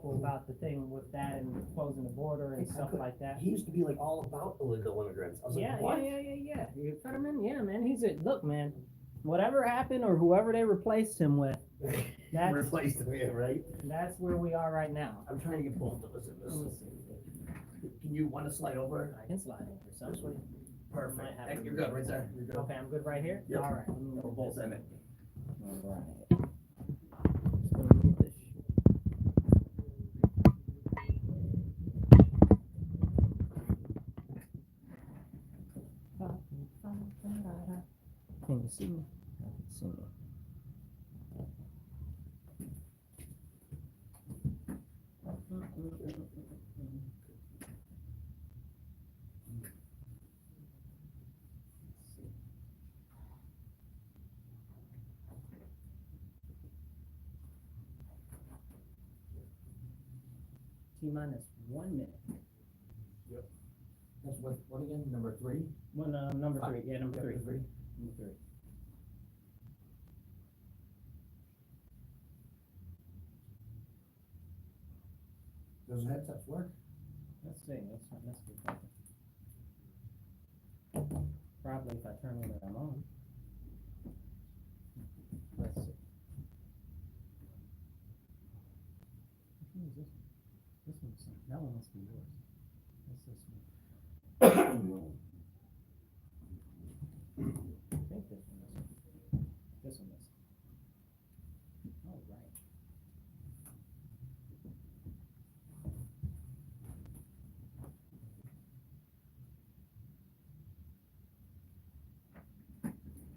vocal about the thing with that and closing the border and stuff like that. He used to be like all about illegal immigrants. I was Yeah, like, what? yeah. Fetterman, yeah, man. He's a look, man. Whatever happened or whoever they replaced him with, that's Replaced him, yeah, right? that's where we are right now. I'm trying to get both of us in Let me this. see. Can you want to slide over? I can slide over some. This way? Might Perfect. have Hey, to- you're good right there. You're good. Okay, I'm good right here? Yep. All right. We're both in it. All right. Just gonna move this. Can you see me? I can see me. T-minus 1 minute. That's what again? Number 3? Number 3. Yeah, number 3. Three. Number 3. Does headsets work? Let's see. Let's be talking. Probably if I turn it on. Let's see. Which one is this one? This one's that one must be yours. What's this one? I think this one is. This one is. All right.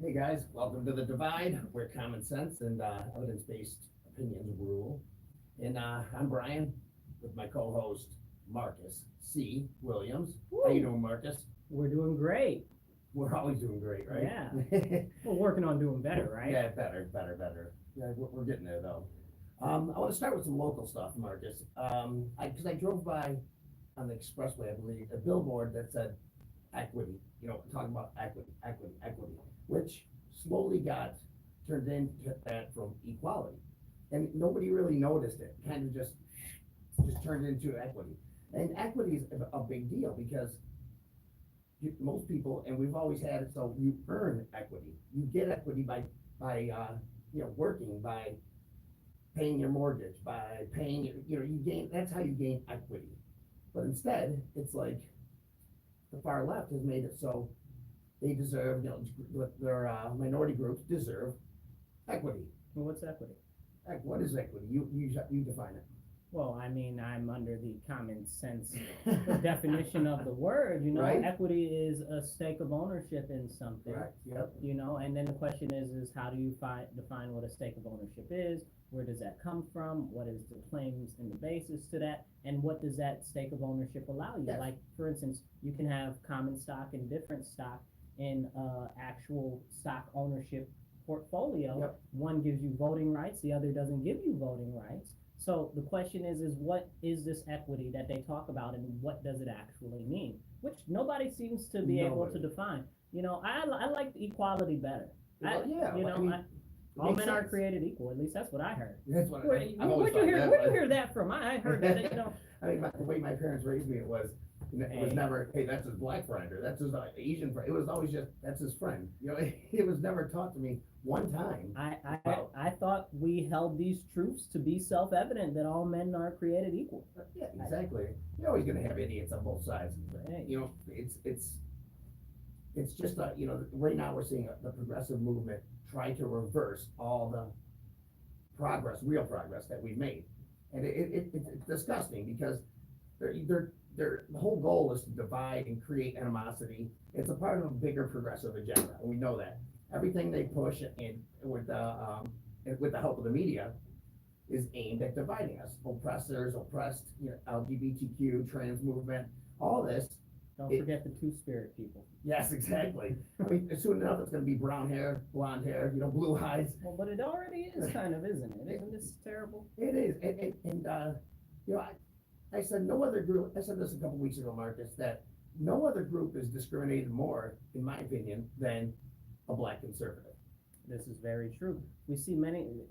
Hey guys, welcome to The Divide, where common sense and evidence-based opinions rule. And I'm Brian with my co-host Marcus C. Williams. How you doing, Marcus? We're doing great. We're always doing great, right? Yeah. We're working on doing better, right? Yeah, better. Yeah, we're getting there though. I want to start with some local stuff, Marcus. Because I drove by on the expressway, I believe, a billboard that said equity. You know, talking about equity, which slowly got turned into that from equality, and nobody really noticed it. Kind of just turned into equity, and equity is a big deal because most people, and we've always had it, so you earn equity. You get equity by working, by paying your mortgage, by paying, you gain, that's how you gain equity. But instead, it's like the far left has made it so they deserve, their minority groups deserve equity. Well, what's equity? What is equity? You define it. Well, I mean, I'm under the common sense definition of the word, Right. Equity is a stake of ownership in something. Right. Yep. And then the question is how do you define what a stake of ownership is? Where does that come from? What is the claims and the basis to that? And what does that stake of ownership allow you? Yes. Like, for instance, you can have common stock and different stock in actual stock ownership portfolio. Yep. One gives you voting rights, the other doesn't give you voting rights. So the question is what is this equity that they talk about and what does it actually mean? Which nobody seems to be able to define. I like equality better. Well, yeah. All men are sense. created equal. At least that's what I heard. That's what Where'd I've always thought that, you but- hear that from? I heard that. I mean, the way my parents raised me, it was Hey. never, hey, that's his black friend, or that's his Asian friend. It was always just, that's his friend. It was never taught to me one time. I thought we held these truths to be self-evident that all men are created equal. Yeah, exactly. You're always gonna have idiots on both sides. Hey. It's just right now we're seeing the progressive movement try to reverse all the real progress that we've made. And it's disgusting because the whole goal is to divide and create animosity. It's a part of a bigger progressive agenda, and we know that. Everything they push and with the help of the media is aimed at dividing us. Oppressors, oppressed, LGBTQ, trans movement, all this. Don't forget the two-spirit people. Yes, exactly. I mean, soon enough it's gonna be brown hair, blonde hair, blue eyes. Well, but it already is kind of, isn't it? Isn't this terrible? It is, I said no other group, I said this a couple weeks ago, Marcus, that no other group is discriminated more, in my opinion, than a black conservative. This is very true. We see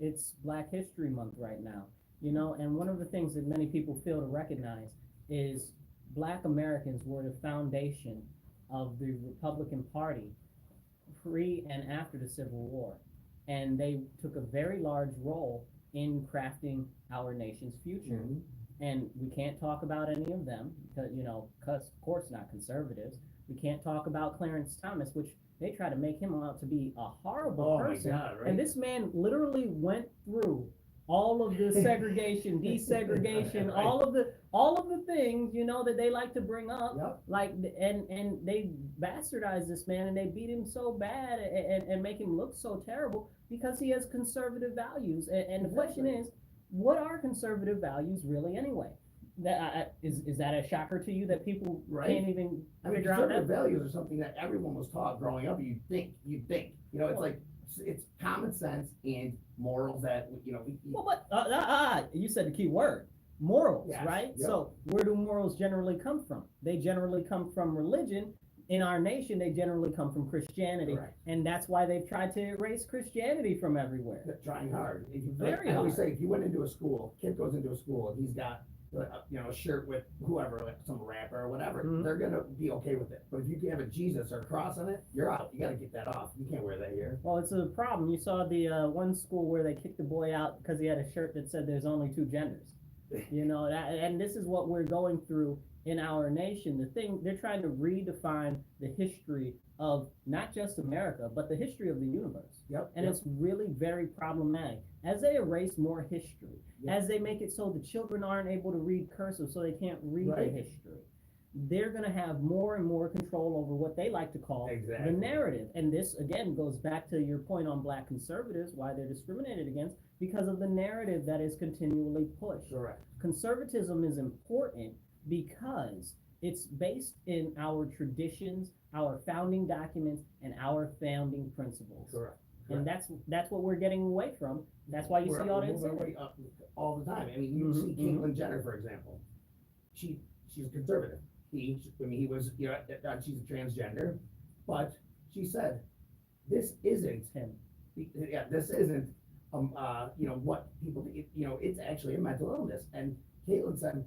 it's Black History Month right now. you know, and one of the things that many people fail to recognize is Black Americans were the foundation of the Republican Party pre and after the Civil War. And they took a very large role in crafting our nation's future. Mhm. And we can't talk about any of them because, you know, because of course not conservatives. We can't talk about Clarence Thomas, which they try to make him out to be a horrible Oh my person. God, right? And this man literally went through all of the segregation, desegregation, Right. all of the things, you know, that they like to bring up. Yep. Like, and they bastardize this man and they beat him so bad and make him look so terrible because he has conservative values. And the question is, what are conservative values really anyway? That is that a shocker to you that people Right. can't even I mean, figure out conservative that? values are something that everyone was taught growing up. You think, you know, it's like, it's common sense and morals that, you know, Well, but you said the key word, morals, Yes, right? yep. So where do morals generally come from? They generally come from religion. In our nation, they generally come from Christianity, Correct. and that's why they've tried to erase Christianity from everywhere. they're trying hard. If you, Very I always hard. say, if you went into a school, kid goes into a school and he's got, you know, a shirt with whoever, like some rapper or whatever, Mhm. they're gonna be okay with it. But if you have a Jesus or a cross on it, you're out. You gotta get that off. You can't wear that here. Well, it's a problem. You saw the one school where they kicked the boy out because he had a shirt that said there's only two genders. You know, and this is what we're going through in our nation. The thing, they're trying to redefine the history of not just America, but the history of the universe. Yep. And yep. it's really very problematic. As they erase more history, Yep. as they make it so the children aren't able to read cursive, so they can't read Right. the history, they're going to have more and more control over what they like to call Exactly. the narrative. And this, again, goes back to your point on Black conservatives, why they're discriminated against, because of the narrative that is continually pushed. Correct. Conservatism is important because it's based in our traditions, our founding documents, and our founding principles. Correct. And that's what we're getting away from. That's why you We're see all that. moving away up all the time. I mean, you Mhm, see Caitlyn Jenner, for example. She's a conservative. He was, you know, she's a transgender, but she said, this isn't Him. yeah, this isn't, you know, what people, you know, it's actually a mental illness. And Caitlyn said,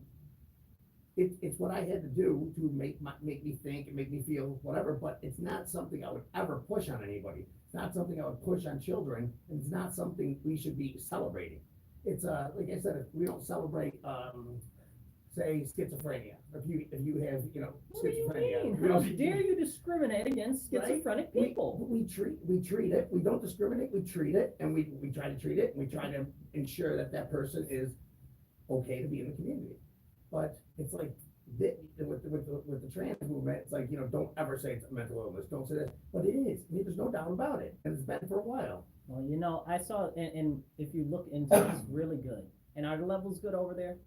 it's what I had to do to make me think and make me feel whatever, but it's not something I would ever push on anybody. It's not something I would push on children, and it's not something we should be celebrating. It's, like I said, if we don't celebrate, say schizophrenia, if you have, you know, What do you schizophrenia. mean? you know, How dare you discriminate against Right? schizophrenic people? We treat it, we don't discriminate, we treat it, and we try to treat it, and we try to ensure that that person is okay to be in the community. But it's like, with the trans movement, it's like, you know, don't ever say it's a mental illness, don't say that, but it is, I mean, there's no doubt about it, and it's been for a while. Well, you know, I saw, and if you look into it, it's really good. And are the levels good over there?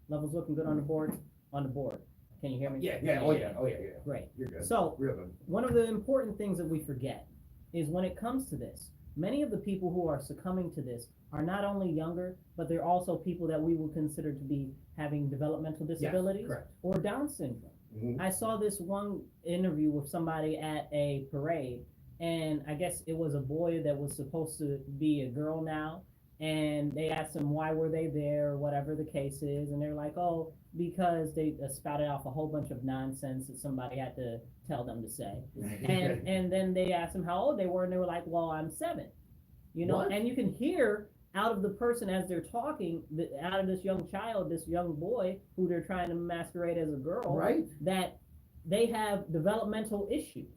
Levels looking good on the board? On the board. Can you hear me? Yeah, oh yeah. Great. You're good. So, Real good. one of the important things that we forget is when it comes to this, many of the people who are succumbing to this are not only younger, but they're also people that we would consider to be having developmental disabilities correct. or Down syndrome. Mhm. I saw this one interview with somebody at a parade, and I guess it was a boy that was supposed to be a girl now, and they asked them why were they there, or whatever the case is, and they're like, oh, because they spouted off a whole bunch of nonsense that somebody had to tell them to say. And then they asked them how old they were, and they were like, well, I'm 7. You know, What? and you can hear out of the person as they're talking, out of this young child, this young boy who they're trying to masquerade as a girl, Right? that they have developmental issues.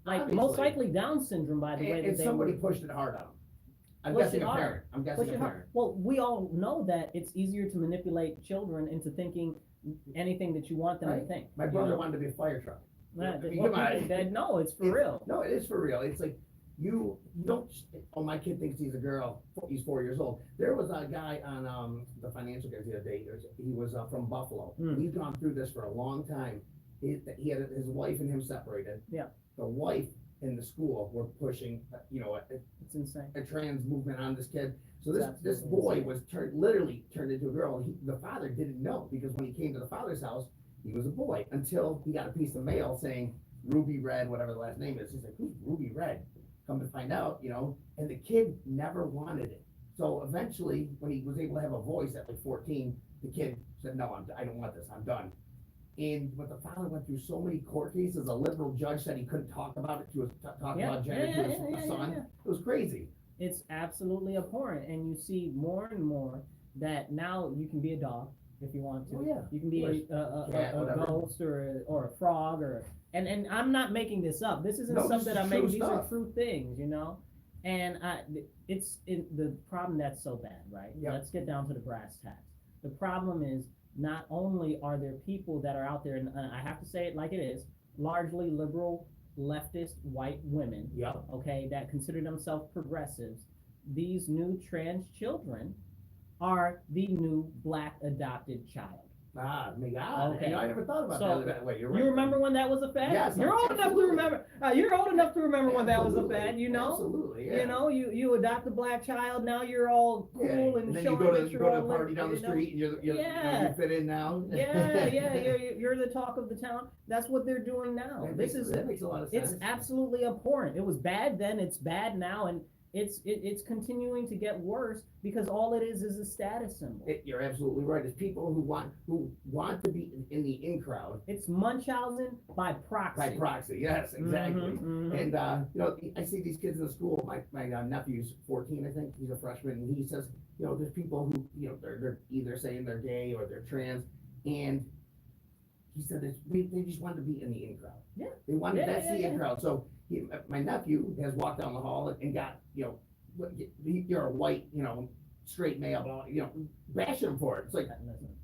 Like most Obviously. likely Down syndrome, by the way, that And they somebody were pushed it hard on them. I'm Pushed guessing it a hard. parent. I'm guessing a pushing hard. parent. Well, we all know that it's easier to manipulate children into thinking anything that you want them to Right. think. My you brother know? wanted to be a fire truck. Nah, I mean, well, come on. people that- no, it's for real. No, it is for real. It's like, you don't, oh, my kid thinks he's a girl, he's 4 years old. There was a guy on, the financial guys the other day, he was from Buffalo. Mm. He's gone through this for a long time. He had his wife and him separated. Yeah. The wife and the school were pushing, you know, It's insane. a trans movement on this kid. So It's this absolutely boy insane. was literally turned into a girl, and the father didn't know, because when he came to the father's house, he was a boy, until he got a piece of mail saying Ruby Red, whatever the last name is. He's like, who's Ruby Red? Come to find out, you know, and the kid never wanted it. So eventually, when he was able to have a voice at like 14, the kid said, no, I don't want this, I'm done. And but the father went through so many court cases, a liberal judge said he couldn't talk about it to his, about gender to his son. It was crazy. It's absolutely abhorrent, and you see more and more that now you can be a dog if you want to. Oh, yeah. You can be a ghost or a frog and I'm not making this up. This isn't something that I'm making. These are true things, you know. And it's the problem that's so bad, right? Yep. Let's get down to the brass tacks. The problem is not only are there people that are out there, and I have to say it like it is, largely liberal, leftist, white women, Yep. okay, that consider themselves progressives. These new trans children are the new black adopted child. Ah, my God. Okay. I never thought about that way. You're right. You remember when that was a fad? Yes, you're old enough to remember. You're old enough to remember when that was a fad. You know. Absolutely. Yeah. You know, you adopt a black child. Now you're all cool and then showing you go to a party down the street and you fit in now. You're the talk of the town. That's what they're doing now. That makes a lot of sense. It's absolutely abhorrent. It was bad then. It's bad now, and it's continuing to get worse because all it is a status symbol. You're absolutely right. It's people who want to be in the in crowd. It's Munchausen by proxy. By proxy, yes, exactly. And I see these kids in the school. My nephew's 14, I think. He's a freshman, and he says, there's people who, they're either saying they're gay or they're trans, and he said they just want to be in the in crowd. Yeah. They wanted that's the in crowd. So my nephew has walked down the hall and got, you're a white, straight male, bash him for it. It's like,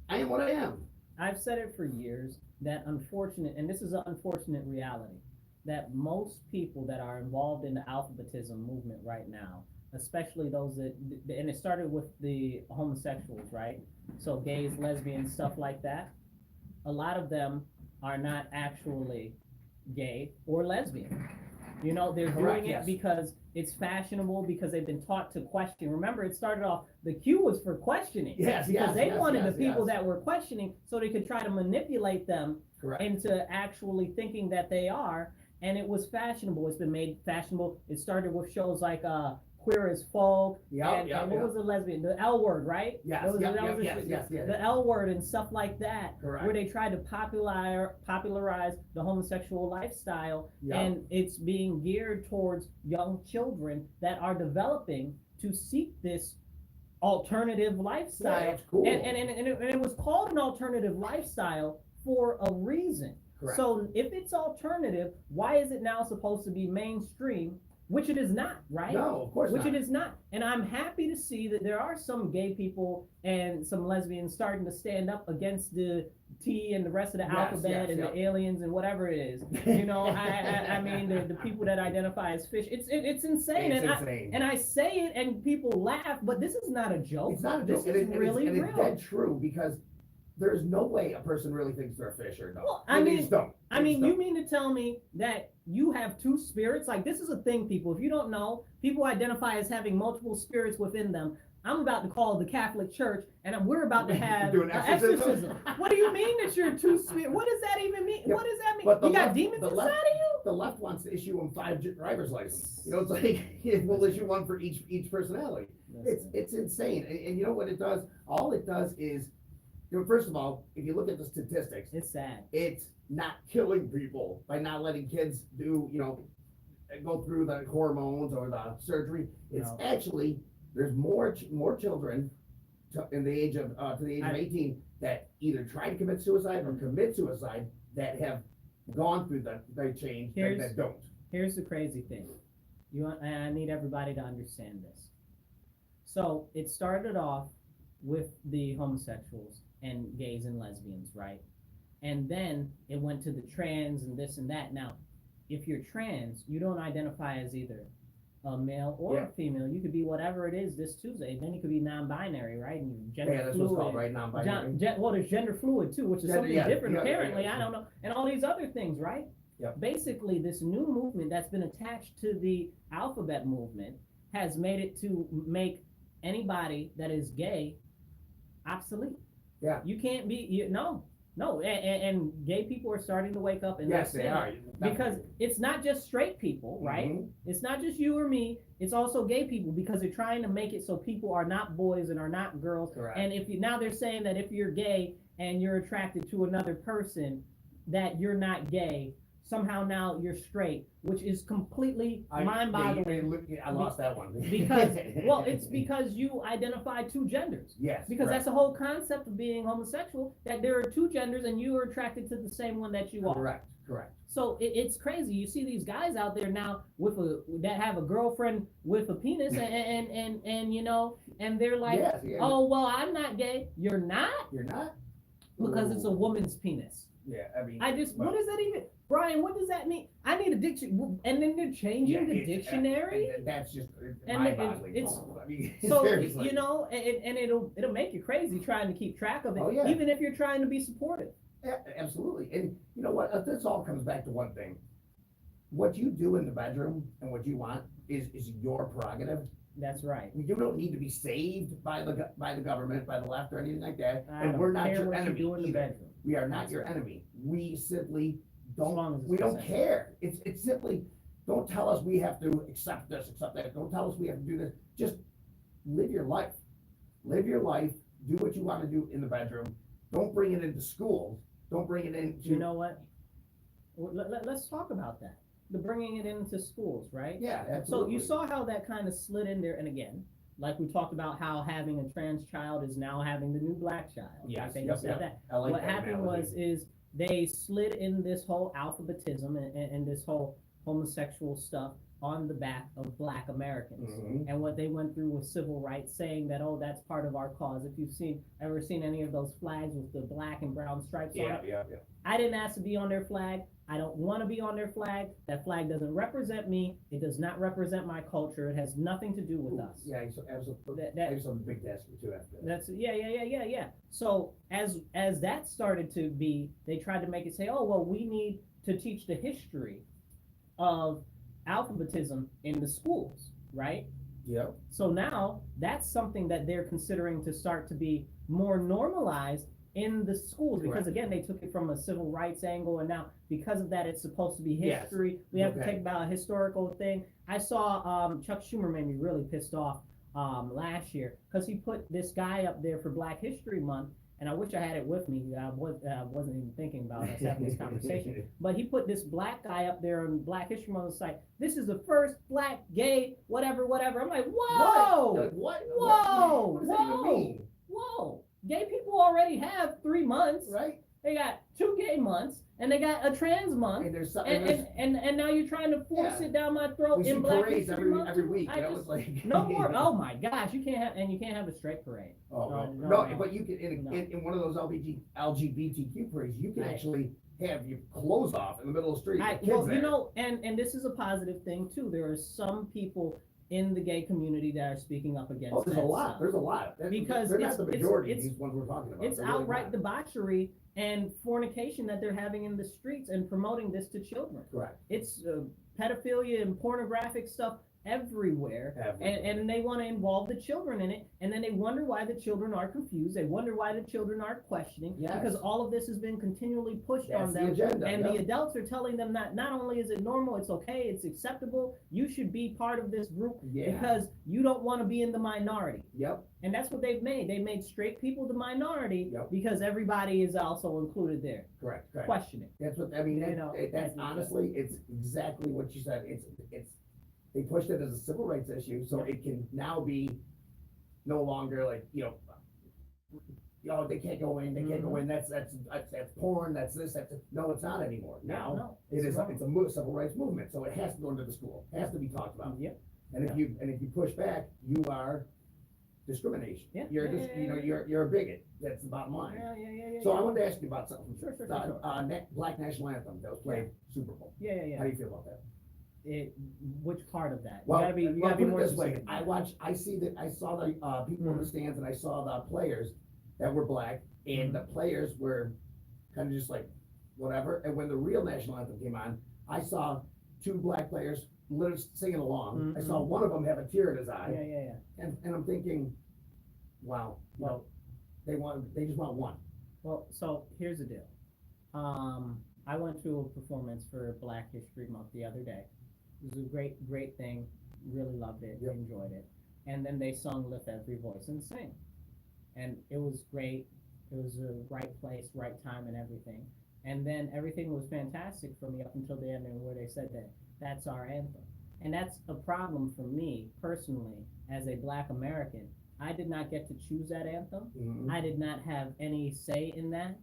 I am what I am. I've said it for years that and this is an unfortunate reality, that most people that are involved in the alphabetism movement right now, especially those and it started with the homosexuals, right? So gays, lesbians, stuff like that. A lot of them are not actually gay or lesbian. They're doing it because it's fashionable, because they've been taught to question. Remember, it started off, the Q was for questioning. Because they wanted the people that were questioning so they could try to manipulate them into actually thinking that they are. And it was fashionable. It's been made fashionable. It started with shows like Queer as Folk. And what was the lesbian? The L Word, right? Yes. The L Word and stuff like that. Correct. Where they tried to popularize the homosexual lifestyle. And it's being geared towards young children that are developing to seek this alternative lifestyle. Yeah, that's cool. And it was called an alternative lifestyle for a reason. Correct. So if it's alternative, why is it now supposed to be mainstream? Which it is not, right? No, of course not. Which it is not. And I'm happy to see that there are some gay people and some lesbians starting to stand up against the T and the rest of the alphabet and the aliens and whatever it is. I mean, the people that identify as fish. It's insane. It's insane. I say it and people laugh, but this is not a joke. It's not a joke. This is really real. It's dead true, because there's no way a person really thinks they're a fish or no. Well, they just don't. You mean to tell me that you have two spirits? Like, this is a thing, people. If you don't know, people identify as having multiple spirits within them. I'm about to call the Catholic Church, and we're about to have an exorcism. What do you mean that you're two spirits? What does that even mean? What does that mean? You got demons inside of you? The left wants to issue them 5 driver's licenses. It's like, we'll issue one for each personality. It's insane. And you know what it does? All it does is, first of all, if you look at the statistics, it's sad. It's not killing people by not letting kids do, go through the hormones or the surgery. It's actually, there's more children in the age of to the age of 18 that either try to commit suicide or commit suicide that have gone through the change that don't. Here's the crazy thing. I need everybody to understand this. So it started off with the homosexuals and gays and lesbians, right? And then it went to the trans and this and that. Now, if you're trans, you don't identify as either a male or a female. You could be whatever it is this Tuesday. Then you could be non-binary, right? And gender that's fluid. what's called, right? Non-binary. Well, there's gender fluid too, which is something different apparently. I don't know. And all these other things, right? Yep. Basically, this new movement that's been attached to the alphabet movement has made it to make anybody that is gay obsolete. Yeah. You can't be, No, and gay people are starting to wake up, and Yes, they're they are. saying- because it's not just straight people, right? Mhm. It's not just you or me. It's also gay people because they're trying to make it so people are not boys and are not girls. Correct. And if you now they're saying that if you're gay and you're attracted to another person, that you're not gay. Somehow now you're straight, which is completely mind-boggling. I lost that one. Because well, it's because you identify two genders. Yes. Because that's the whole concept of being homosexual, that there are two genders and you are attracted to the same one that you are. Correct. So it's crazy. You see these guys out there now that have a girlfriend with a penis and you know, and they're like, Yes, yeah. oh, well, I'm not gay. You're not? You're not? Because it's a Ooh. woman's penis. Yeah, I mean. What does that even, Brian, what does that mean? I need a dictionary, and then they're changing the dictionary? And that's just And mind-boggling. it's- I mean, So, seriously. you know, and it'll make you crazy trying to keep track of it, Oh, yeah. even if you're trying to be supportive. Yeah, absolutely. And you know what? This all comes back to one thing. What you do in the bedroom and what you want is your prerogative. That's right. You don't need to be saved by the government, by the left, or anything like that. I And don't we're not care your what you enemy do in the either. bedroom. We are not your enemy. We simply long as don't. it's We don't consensual. care. It's simply don't tell us we have to accept this, accept that. Don't tell us we have to do this. Just live your life. Live your life. Do what you want to do in the bedroom. Don't bring it into schools. Don't bring it into. You know what? Let's talk about that. The bringing it into schools, right? Yeah, So absolutely. you saw how that kind of slid in there, and again, like we talked about how having a trans child is now having the new black child. Yes, I think yep, you said yep. that. I like What that happened analogy. is they slid in this whole alphabetism and this whole homosexual stuff on the back of black Americans. Mhm. And what they went through was civil rights, saying that, oh, that's part of our cause. If you've ever seen any of those flags with the black and brown stripes on Yeah, it, yeah. I didn't ask to be on their flag. I don't want to be on their flag. That flag doesn't represent me. It does not represent my culture. It has nothing to do with us. Yeah, absolutely. That- I have some big desk too after that. That's yeah. So as that started to be, they tried to make it say, oh well, we need to teach the history of alphabetism in the schools, right? Yep. So now that's something that they're considering to start to be more normalized in the schools, because Correct. again, they took it from a civil rights angle, and now because of that, it's supposed to be Yes. history. We have to Okay. take about a historical thing. I saw Chuck Schumer made me really pissed off last year because he put this guy up there for Black History Month, and I wish I had it with me. I wasn't even thinking about us having this conversation, but he put this black guy up there on Black History Month. It's like, this is the first black gay whatever. I'm like, whoa, What? What? Whoa! What does that even mean? whoa. Gay people already have 3 months. Right? They got 2 gay months, and they got a trans month. And there's something. And now you're trying to force Yeah. it down my throat We see in Black parades History Month. every week. I You know, just- it's like no more. Oh my gosh, you can't have a straight parade. Oh, No, but you can no. in one of those LGBTQ parades, you can Right. actually have your clothes off in the middle of the street. with kids Well, there. you know, and this is a positive thing too. There are some people in the gay community that are speaking up against. Oh, there's a that lot. stuff. There's a lot. Because they're it's- not the majority. it's- These ones we're talking about. It's They're really outright not. debauchery and fornication that they're having in the streets and promoting this to children. Correct. It's pedophilia and pornographic stuff everywhere. And they want to involve the children in it, and then they wonder why the children are confused. They wonder why the children are questioning, Yes. because all of this has been continually pushed That's on the them. agenda, And yep. the adults are telling them that not only is it normal, it's okay, it's acceptable, you should be part of this group Yeah. because you don't want to be in the minority. Yep. And that's what they've made. They made straight people the minority Yep. because everybody is also included there. Correct. Questioning. That's what I mean. You know, That's that's- honestly, it's exactly what you said. It's they pushed it as a civil rights issue, so it can now be no longer like they can't go in, they can't go in. That's porn. That's this. No, it's not anymore. Now No, it is. wrong. It's a civil rights movement, so it has to go into the school. It has to be talked about. Yep. And if you push back, you are discrimination. Yeah. You're Yeah, yeah, yeah. you're a bigot. That's the bottom line. Yeah. So I wanted to ask you about something. Sure. Black National Anthem that was played Super Bowl. Yeah. How do you feel about that? Which part of that? Well, you gotta be put it more this way. specific. I saw the people in the stands, and I saw the players that were black, and the players were kind of just like whatever. And when the real national anthem came on, I saw 2 black players literally singing along. I saw one of them have a tear in his eye, Yeah. and I'm thinking, wow, well, they just want one. Well, so here's the deal. I went to a performance for Black History Month the other day. It was a great thing. Really loved it. Yep. Enjoyed it. And then they sung "Lift Every Voice and Sing," and it was great. It was the right place, right time, and everything. And then everything was fantastic for me up until the end, where they said that that's our anthem. And that's a problem for me personally as a Black American. I did not get to choose that anthem. Mhm. I did not have any say in that.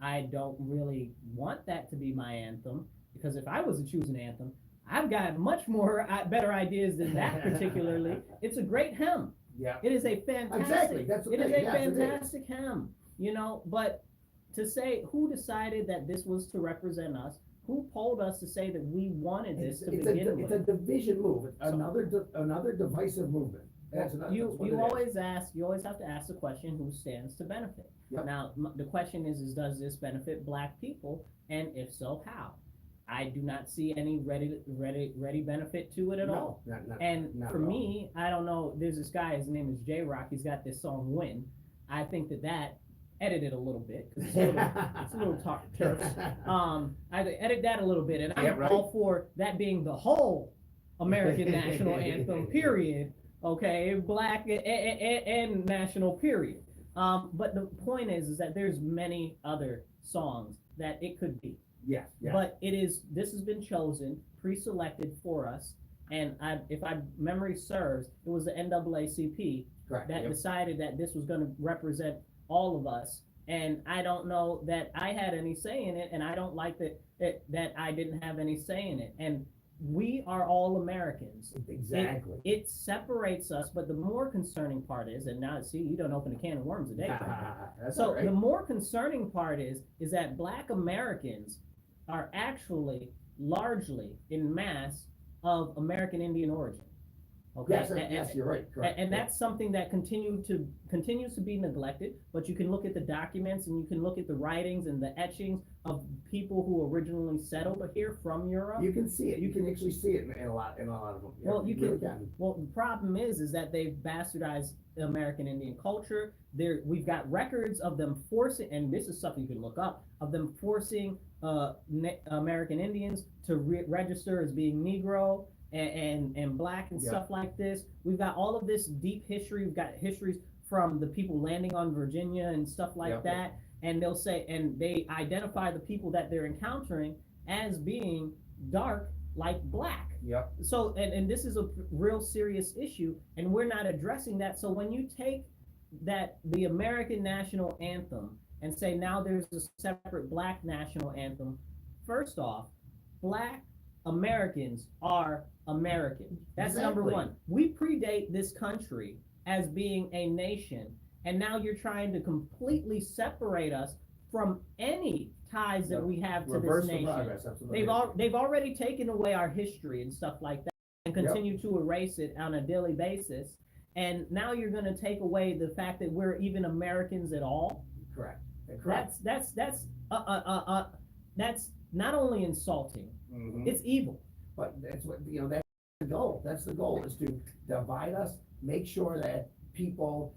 I don't really want that to be my anthem, because if I was to choose an anthem, I've got much more better ideas than that particularly. It's a great hymn. Yeah. It is a fantastic. Exactly. That's the it is thing. a Yes, it is. fantastic hymn. But to say who decided that this was to represent us, who told us to say that we wanted this to begin It's with? a division move. It's another divisive movement. That's what You it is. always have to ask the question, who stands to benefit? Yep. Now, the question is does this benefit Black people? And if so, how? I do not see any ready benefit to it at all. And not for at all. me, I don't know, there's this guy, his name is J-Rock, he's got this song Win. I think that edited a little bit, 'cause it's a little terse. I edit that a little bit, and I'm all for that being the whole American national anthem, period. Okay, Black and national, period. But the point is that there's many other songs that it could be. Yes. But this has been chosen, pre-selected for us, and if my memory serves, it was the NAACP Correct. that Yep. decided that this was gonna represent all of us, and I don't know that I had any say in it, and I don't like that I didn't have any say in it, and we are all Americans. Exactly. It separates us, but the more concerning part is, and now see, you don't open a can of worms a day. That's So all right. the more concerning part is that Black Americans are actually largely in mass of American Indian origin. Okay. Yes, you're right. Correct. And that's something that continues to be neglected. But you can look at the documents, and you can look at the writings and the etchings of people who originally settled here from Europe. You can see it. You can actually see it in a lot of them. Yeah, Well, you really can. Well, the problem is that they've bastardized the American Indian culture. We've got records of them forcing, and this is something you can look up, of them forcing American Indians to register as being Negro and Black and stuff like this. We've got all of this deep history. We've got histories from the people landing on Virginia and stuff like that. And they'll say, and they identify the people that they're encountering as being dark like Black. Yep. So, and this is a real serious issue, and we're not addressing that. So when you take the American national anthem and say now there's a separate Black national anthem, first off, Black Americans are American. That's number one. We predate this country as being a nation, and now you're trying to completely separate us from any ties that we have to this nation. Progress, They've already taken away our history and stuff like that, and continue to erase it on a daily basis. And now you're going to take away the fact that we're even Americans at all. Correct. That's not only insulting, it's evil. But that's what that's the goal. That's the goal, is to divide us. Make sure that people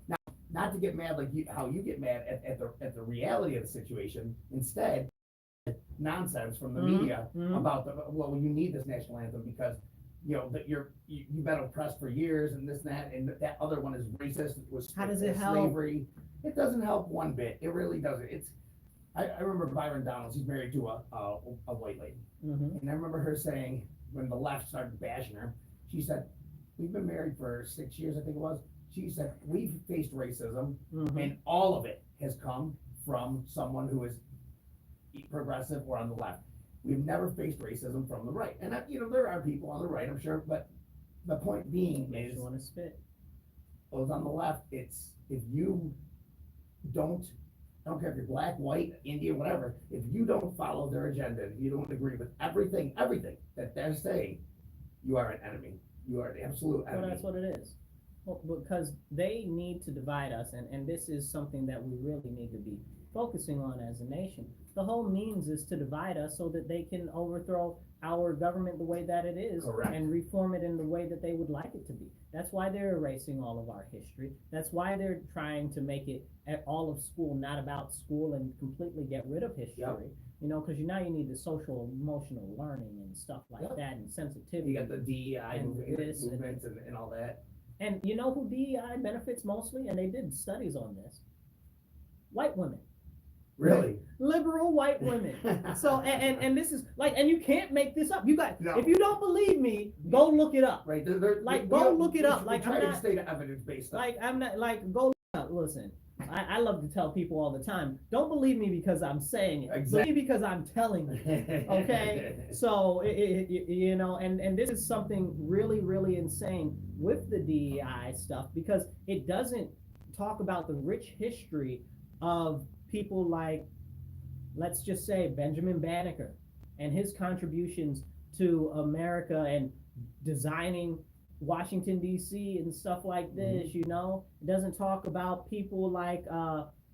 not to get mad like how you get mad at the reality of the situation. Instead, nonsense from the media about you need this national anthem because that you've been oppressed for years and this and that, and that other one is racist. It was How does it help? Slavery. It doesn't help one bit. It really doesn't. I remember Byron Donalds. He's married to a white lady, and I remember her saying when the left started bashing her, she said, "We've been married for 6 years, I think it was." She said, "We've faced racism, and all of it has come from someone who is progressive or on the left. We've never faced racism from the right." And there are people on the right, I'm sure, but the point being is, you want to spit. Those on the left, it's if you don't, I don't care if you're Black, white, Indian, whatever, if you don't follow their agenda, if you don't agree with everything that they're saying, you are an enemy. You are an absolute enemy. Well, that's what it is. Well, because they need to divide us, and this is something that we really need to be focusing on as a nation. The whole means is to divide us so that they can overthrow our government the way that it is. Correct. And reform it in the way that they would like it to be. That's why they're erasing all of our history. That's why they're trying to make it all of school not about school and completely get rid of history. Yep. You know, because now you need the social emotional learning and stuff like Yep. that, and sensitivity. You got the DEI And this and- movements and all that. And you know who DEI benefits mostly? And they did studies on this. White women. Really? Liberal white women. So, and this is like, and you can't make this up. You got, No. if you don't believe me, go look it up. Right. Like, go look it up. Like, I'm trying to not- stay to evidence-based stuff. Like, I'm not, like, go look it up. Listen, I love to tell people all the time, don't believe me because I'm saying it. Exactly. Believe me because I'm telling you. Okay, so you know, and this is something really, really insane with the DEI stuff, because it doesn't talk about the rich history of people like, let's just say, Benjamin Banneker and his contributions to America and designing Washington, D.C. and stuff like this. You know, it doesn't talk about people like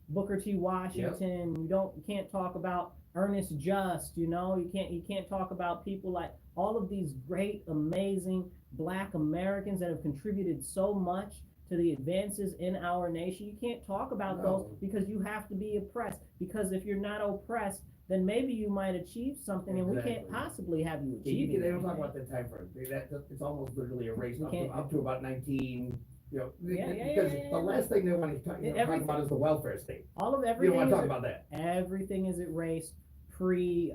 Booker T. Washington. You can't talk about Ernest Just. You know, you can't talk about people like all of these great, amazing Black Americans that have contributed so much to the advances in our nation. You can't talk about those because you have to be oppressed. Because if you're not oppressed, then maybe you might achieve something, and we can't Exactly. possibly have you Yeah, achieve they it. don't talk about the time frame. It's almost literally erased You up to, can't- up to about 19. You know, Yeah, because yeah. the last thing they want to talk Everything. about is the welfare state. All of You everything. don't want to is talk about that. Everything is erased pre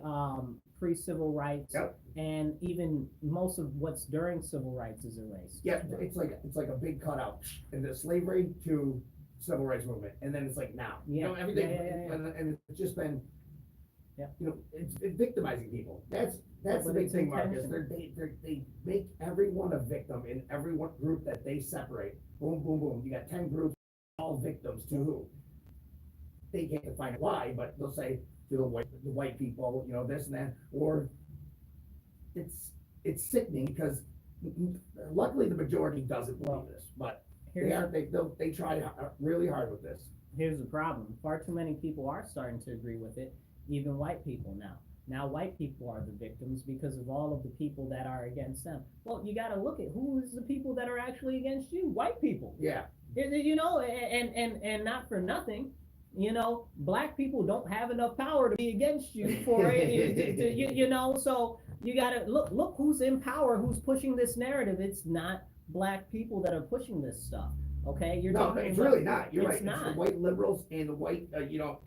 civil rights, Yep. and even most of what's during civil rights is erased. Yeah, it's like a big cutout in the slavery to civil rights movement, and then it's like now, you know, Yeah, everything, yeah. and it's just been, Yeah. you know, it's victimizing people. That's the But big it's thing, Marcus. intentional. They make everyone a victim in every one group that they separate. Boom, boom, boom. You got 10 groups, all victims to who? They can't define why, but they'll say to the white people, you know, this and that, or it's sickening because luckily the majority doesn't believe this, but they try really hard with this. Here's the problem. Far too many people are starting to agree with it, even white people now. Now white people are the victims because of all of the people that are against them. Well, you got to look at who is the people that are actually against you. White people. Yeah. You know, and not for nothing, you know, Black people don't have enough power to be against you for it. You know, so you got to look who's in power, who's pushing this narrative. It's not Black people that are pushing this stuff. Okay, No, it's really not. You're right. It's not. The white liberals and the white, you know,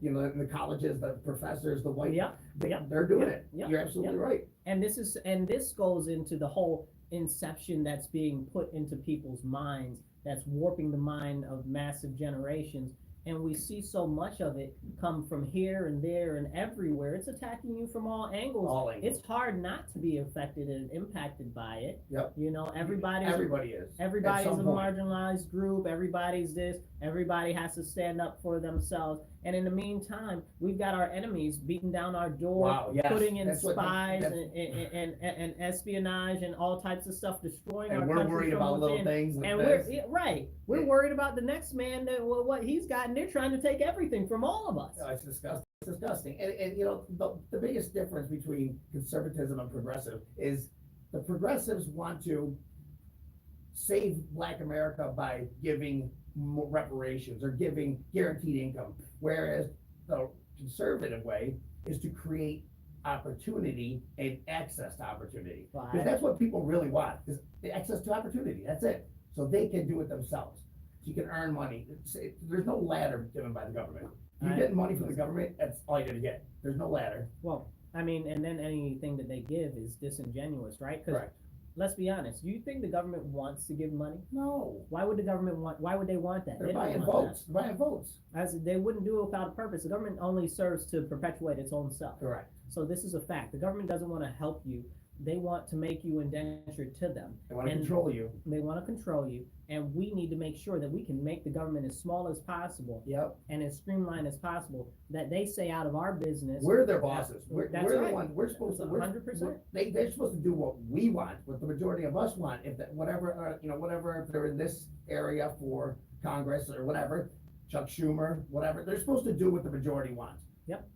in the colleges, the professors, the white, they're doing it. You're absolutely right. And this goes into the whole inception that's being put into people's minds, that's warping the mind of massive generations. And we see so much of it come from here and there and everywhere. It's attacking you from all angles. All angles. It's hard not to be affected and impacted by it. Yep. You know, everybody is. Everybody's A some point. marginalized group. Everybody's this. Everybody has to stand up for themselves. And in the meantime, we've got our enemies beating down our door, Wow, yes. putting in That's what- spies that's- and espionage and all types of stuff, destroying our And we're country worried from about little within. things. And we're worried about the next man that what he's got, and they're trying to take everything from all of us. No, it's disgusting. It's disgusting. And you know, the biggest difference between conservatism and progressive is the progressives want to save Black America by giving more reparations or giving guaranteed income, whereas the conservative way is to create opportunity and access to opportunity. Right. Because that's what people really want, is the access to opportunity. That's it. So they can do it themselves. You can earn money. There's no ladder given by the government. You Right. get money from the government, that's all you're gonna get. There's no ladder. Well, I mean, and then anything that they give is disingenuous, right? 'Cause Correct. let's be honest. Do you think the government wants to give money? No. Why would the government want? Why would they want that? They're They don't buying want votes. They're buying votes. that. As they wouldn't do it without a purpose. The government only serves to perpetuate its own self. Correct. So this is a fact. The government doesn't want to help you. They want to make you indentured to them. They wanna And control you. They want to control you, and we need to make sure that we can make the government as small as possible Yep. and as streamlined as possible. That they stay out of our business. We're their bosses. We're That's the right. one, we're supposed to. 100%. They're supposed to do what we want, what the majority of us want. If that, whatever, if they're in this area for Congress or whatever, Chuck Schumer, whatever. They're supposed to do what the majority wants. Yep.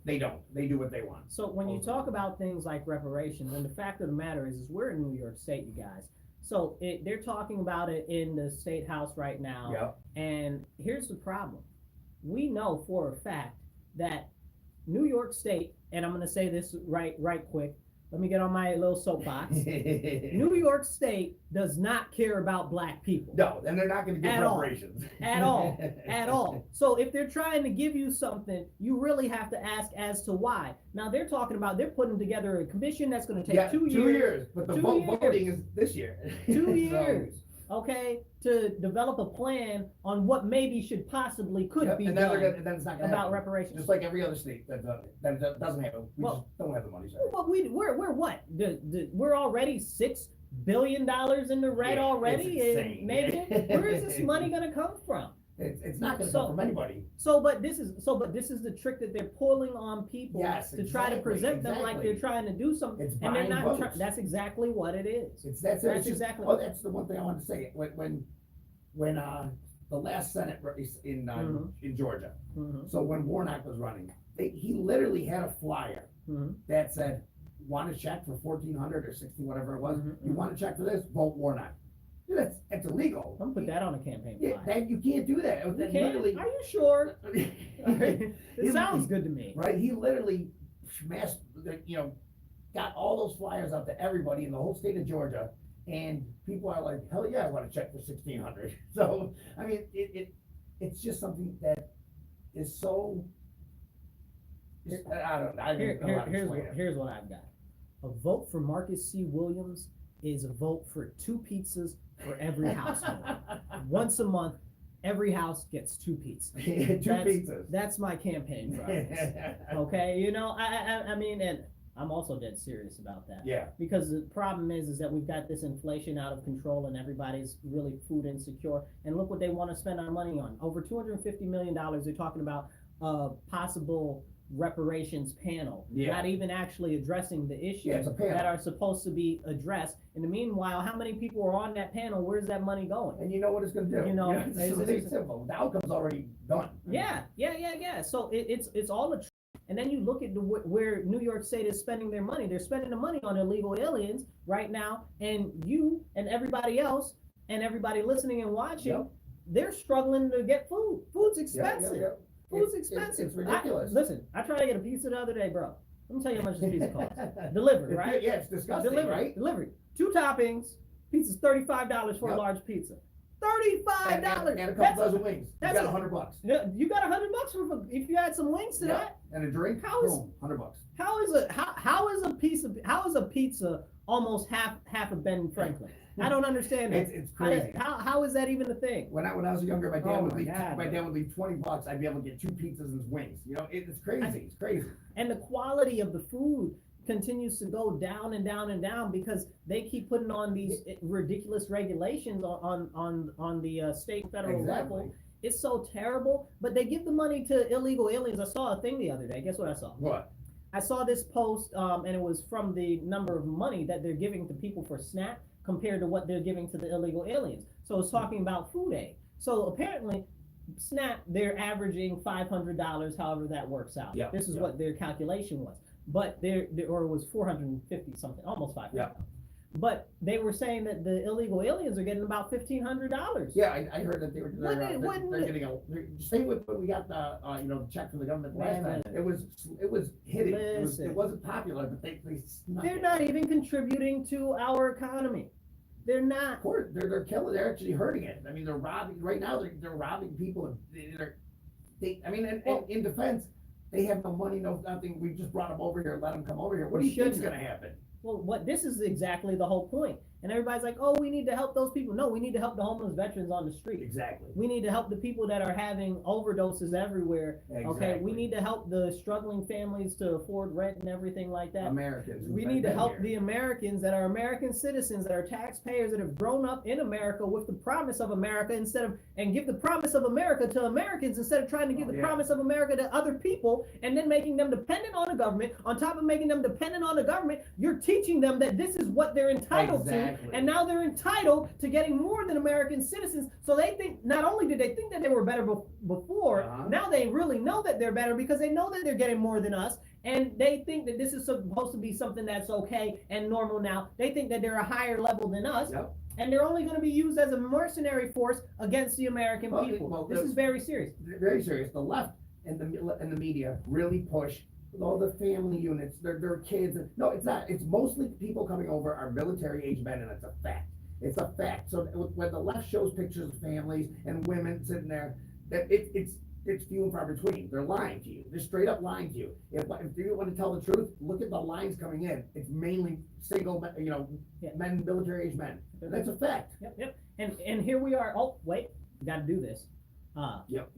They don't. They do what they want. So when you talk about things like reparations, and the fact of the matter is we're in New York State, you guys. So they're talking about it in the State House right now. Yep. And here's the problem. We know for a fact that New York State, and I'm going to say this right quick. Let me get on my little soapbox. New York State does not care about black people. No, and they're not going to give reparations. At all. At all. So if they're trying to give you something, you really have to ask as to why. Now they're talking about, they're putting together a commission that's going to take 2 years. 2 years, but the voting is this year. 2 years. Okay, to develop a plan on what maybe should possibly could be and done then it's not gonna about happen. reparations. Just like every other state that doesn't happen. We just don't have the money. Well, we're what? We're already $6 billion in the red already. It's insane. Where is this money gonna come from? It's not going to come from anybody. But this is the trick that they're pulling on people to try to present them like they're trying to do something, it's and they're not. votes. That's exactly what it is. That's exactly. Oh, that's the one thing I want to say. When the last Senate race in Georgia, so when Warnock was running, he literally had a flyer that said, "Want a check for 1,400 or 16, whatever it was? You want a check for this? Vote Warnock." That's illegal. Don't put that on a campaign flyer. Yeah, you can't do that. You can't? Are you sure? It sounds good to me. Right? He literally smashed, got all those flyers out to everybody in the whole state of Georgia, and people are like, "Hell yeah, I want to check for 1,600." So I mean, it's just something that is so. I don't know. Here's what I've got. A vote for Marcus C. Williams is a vote for 2 pizzas for every household. Once a month, every house gets 2 pizzas. Pizzas. That's my campaign prize. Okay, I mean, and I'm also dead serious about that. Yeah. Because the problem is that we've got this inflation out of control and everybody's really food insecure. And look what they want to spend our money on. Over $250 million. They're talking about possible reparations panel, not even actually addressing the issues that are supposed to be addressed. In the meanwhile, how many people are on that panel? Where's that money going? And you know what it's going to do. It's simple. The outcome's already done. Yeah. So it's all a and then you look at where New York State is spending their money. They're spending the money on illegal aliens right now, and you and everybody else and everybody listening and watching, they're struggling to get food. Food's expensive. Food's expensive. It's ridiculous. Listen, I tried to get a pizza the other day, bro. Let me tell you how much this pizza costs. Delivery, right? Yeah, it's disgusting, right? Delivery. 2 toppings. Pizza's $35 for a large pizza. $35. And a couple dozen wings. You got $100. You got $100 for if you add some wings to that. And a drink. Boom, $100. How is a pizza almost half a Ben Franklin? I don't understand that. It's crazy. How is that even a thing? When I was younger, my dad would leave $20. I'd be able to get 2 pizzas and wings. It's crazy. It's crazy. And the quality of the food continues to go down and down and down because they keep putting on these ridiculous regulations on the state and federal level. It's so terrible, but they give the money to illegal aliens. I saw a thing the other day. Guess what I saw? What? I saw this post, and it was from the number of money that they're giving to people for SNAP compared to what they're giving to the illegal aliens. So it's talking about food aid. So apparently, SNAP, they're averaging $500, however that works out. This is what their calculation was. But or it was 450 something, almost 500. But they were saying that the illegal aliens are getting about $1,500. Yeah, I heard that they're getting same with when we got the check from the government last time. It was hitting. It wasn't popular, but they're not even contributing to our economy. They're not. Of course, they're killing. They're actually hurting it. I mean, they're robbing right now. They're robbing people. And in defense, they have no money, no nothing. We just brought them over here, let them come over here. What do you think's going to happen? Well, this is exactly the whole point. And everybody's like, oh, we need to help those people. No, we need to help the homeless veterans on the street. Exactly. We need to help the people that are having overdoses everywhere. Exactly. Okay. We need to help the struggling families to afford rent and everything like that. Americans. We need to help the Americans that are American citizens, that are taxpayers, that have grown up in America with the promise of America and give the promise of America to Americans instead of trying to give the promise of America to other people and then making them dependent on the government. On top of making them dependent on the government, you're teaching them that this is what they're entitled to. Exactly. and now they're entitled to getting more than American citizens. So they think, not only did they think that they were better before, now they really know that they're better because they know that they're getting more than us, and they think that this is supposed to be something that's okay and normal now. They think that they're a higher level than us. And they're only going to be used as a mercenary force against the American people. This is very serious. Very serious. The left and the media really push all the family units, their kids. No, it's not. It's mostly people coming over are military-age men, and it's a fact. It's a fact. So when the left shows pictures of families and women sitting there, that it's few and far between. They're lying to you. They're straight up lying to you. If you want to tell the truth, look at the lines coming in. It's mainly single, men, military-age men. That's a fact. Yep. And here we are. Oh, wait, we got to do this. Go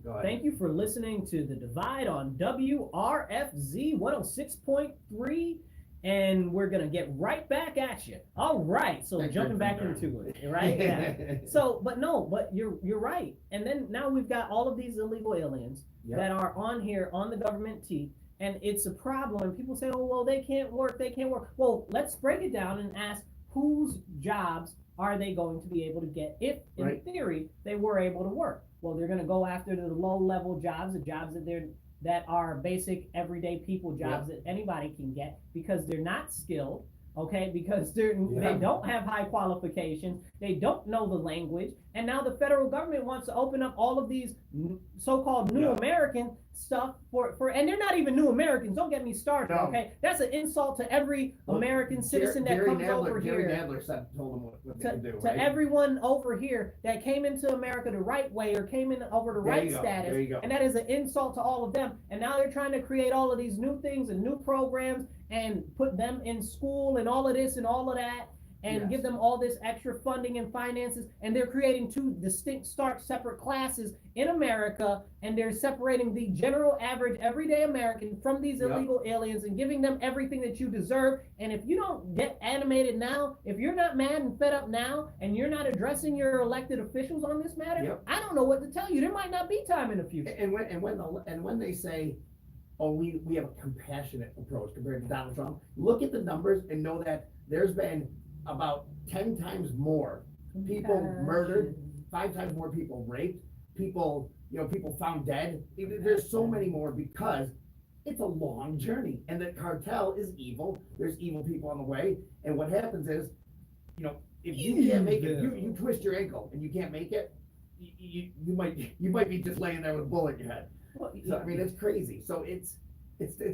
ahead. Thank you for listening to The Divide on WRFZ 106.3. And we're going to get right back at you. All right. So jumping back into it, right? Yeah. But you're right. And then now we've got all of these illegal aliens that are on here on the government teeth. And it's a problem. And people say, oh, well, they can't work. Well, let's break it down and ask whose jobs are they going to be able to get if, in theory, they were able to work? Well, they're going to go after the low-level jobs, the jobs that are basic, everyday people jobs that anybody can get because they're not skilled, okay? Because they don't have high qualifications, they don't know the language, and now the federal government wants to open up all of these so-called new American stuff and they're not even new Americans. Don't get me started, okay? That's an insult to every American citizen that comes over here. Gary Nadler told them what they could do, to everyone over here that came into America the right way or came in over the right status, and that is an insult to all of them. And now they're trying to create all of these new things and new programs and put them in school and all of this and all of that. And give them all this extra funding and finances, and they're creating two distinct, stark, separate classes in America, and they're separating the general, average, everyday American from these illegal aliens and giving them everything that you deserve. And if you don't get animated now, if you're not mad and fed up now, and you're not addressing your elected officials on this matter, I don't know what to tell you. There might not be time in the future. And when they say, oh, we have a compassionate approach compared to Donald Trump, look at the numbers and know that there's been about 10 times more people murdered, 5 times more people raped, people found dead. There's so many more because it's a long journey, and the cartel is evil. There's evil people on the way, and what happens is, if you can't make it, you twist your ankle and you can't make it, you might be just laying there with a bullet in your head. So, I mean, it's crazy. So it's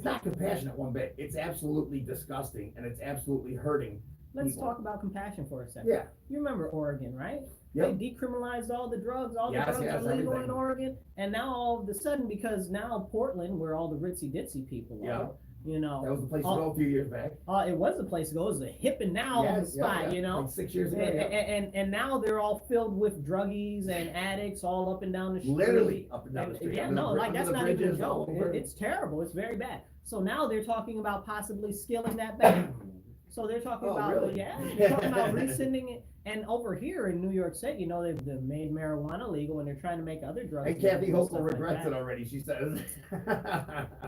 not compassionate one bit. It's absolutely disgusting, and it's absolutely hurting. Let's talk about compassion for a second. Yeah. You remember Oregon, right? Yep. They decriminalized all the drugs. All the drugs are legal in Oregon. And now all of a sudden, because now Portland, where all the ritzy-ditzy people are, that was the place to go a few years back. It was the place to go. It was the hip and now on the spot, Like 6 years ago. And now they're all filled with druggies and addicts all up and down the street. Literally up and down the street. That's not even a joke. It's terrible. It's very bad. So now they're talking about possibly scaling that back. So they're talking they're talking about rescinding it. And over here in New York State, they've made marijuana legal, and they're trying to make other drugs. And Kathy Hochul regrets it already, she says.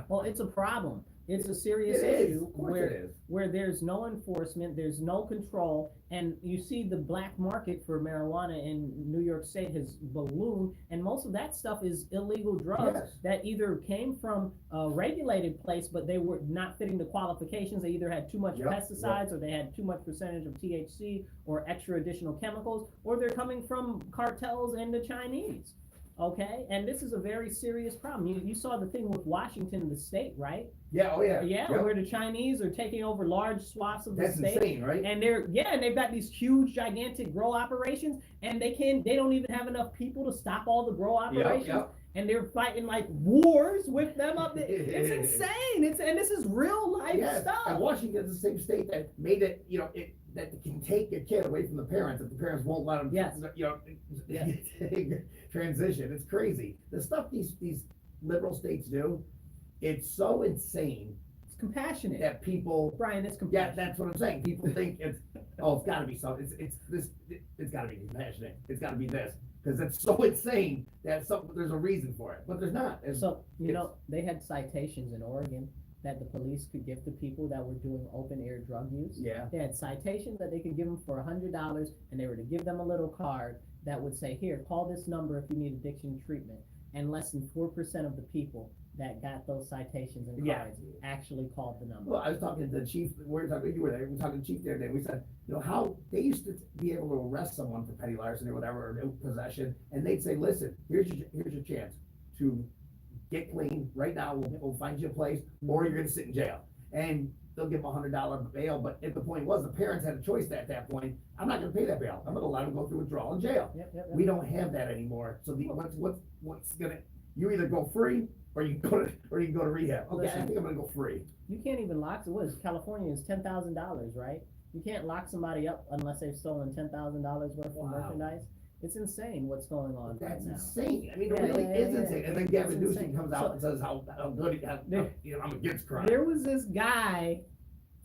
Well, it's a problem. It's a serious issue where there's no enforcement, there's no control, and you see the black market for marijuana in New York State has ballooned, and most of that stuff is illegal drugs that either came from a regulated place, but they were not fitting the qualifications. They either had too much pesticides, or they had too much percentage of THC or extra additional chemicals, or they're coming from cartels and the Chinese. Okay, and this is a very serious problem. You saw the thing with Washington, the state, right? Yeah, where the Chinese are taking over large swaths of the state. That's insane, right? And they've got these huge, gigantic grow operations, and they don't even have enough people to stop all the grow operations. And they're fighting like wars with them up there. It's insane. And this is real life stuff. And Washington's the same state that made it, that can take a kid away from the parents if the parents won't let them, transition. It's crazy. The stuff these liberal states do, it's so insane. It's compassionate. That people, Brian, it's compassionate. Yeah, that's what I'm saying. People think it's gotta be something. It's gotta be compassionate. It's gotta be this. Because it's so insane that there's a reason for it, but there's not. So, they had citations in Oregon that the police could give to people that were doing open air drug use. Yeah. They had citations that they could give them for $100, and they were to give them a little card that would say, here, call this number if you need addiction treatment. And less than 4% of the people that got those citations and cards actually called the number. Well, I was talking to the chief, you were there, we were talking to the chief the other day, we said, you know, how they used to be able to arrest someone for petty larceny or whatever, or possession, and they'd say, listen, here's your chance to get clean, right now, we'll find you a place, or you're gonna sit in jail. And they'll give them $100 bail, but if the point was, the parents had a choice at that point, I'm not gonna pay that bail, I'm gonna let them go through withdrawal in jail. We don't have that anymore, so what's gonna, you either go free, or you go to rehab. Okay, I think I'm gonna go free. You can't even lock, California is $10,000, right? You can't lock somebody up unless they've stolen $10,000 worth of merchandise. It's insane what's going on right now. That's insane. I mean, it really is insane. And then Gavin Newsom comes out and says how good I'm against crime. There was this guy,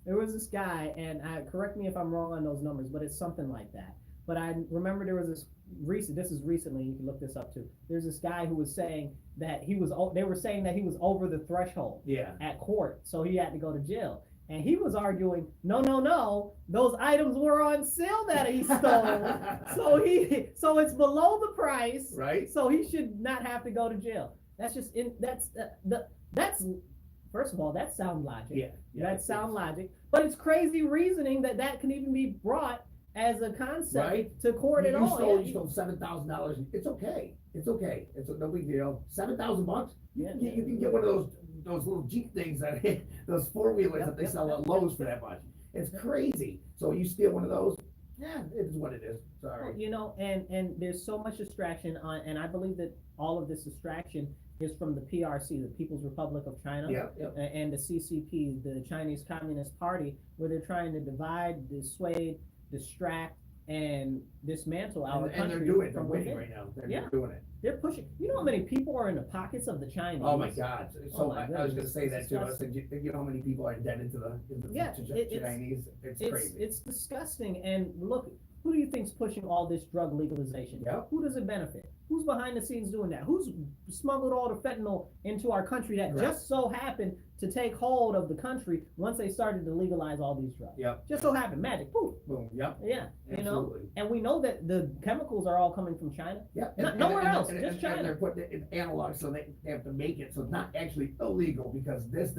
and correct me if I'm wrong on those numbers, but it's something like that. But I remember there was this recently, you can look this up too. There's this guy who was saying that they were saying that he was over the threshold at court, so he had to go to jail. And he was arguing, no, those items were on sale that he stole. so it's below the price, right? So he should not have to go to jail. That's first of all, that's sound logic. That's sound logic. But it's crazy reasoning that can even be brought as a concept to court at all. You stole $7,000. It's okay. It's no big deal. $7,000. You can get one of those little Jeep things those four-wheelers that they sell at Lowe's for that much. It's crazy. So you steal one of those, it is what it is. Sorry. Well, and there's so much distraction and I believe that all of this distraction is from the PRC, the People's Republic of China, and the CCP, the Chinese Communist Party, where they're trying to divide, dissuade, distract, and dismantle our country. And they're doing it. They're winning right now. They're doing it. They're pushing. You know how many people are in the pockets of the Chinese? Oh my God! So I was going to say that too. I said, you know how many people are indebted to the Chinese? It's crazy. It's disgusting. And look, who do you think's pushing all this drug legalization? Who does it benefit? Who's behind the scenes doing that? Who's smuggled all the fentanyl into our country that just so happened to take hold of the country once they started to legalize all these drugs? Just so happened, magic, poof. Boom. Yeah. Absolutely. You know, and we know that the chemicals are all coming from China. Nowhere else, just China. And they're putting it in analog, so they have to make it so it's not actually illegal because this,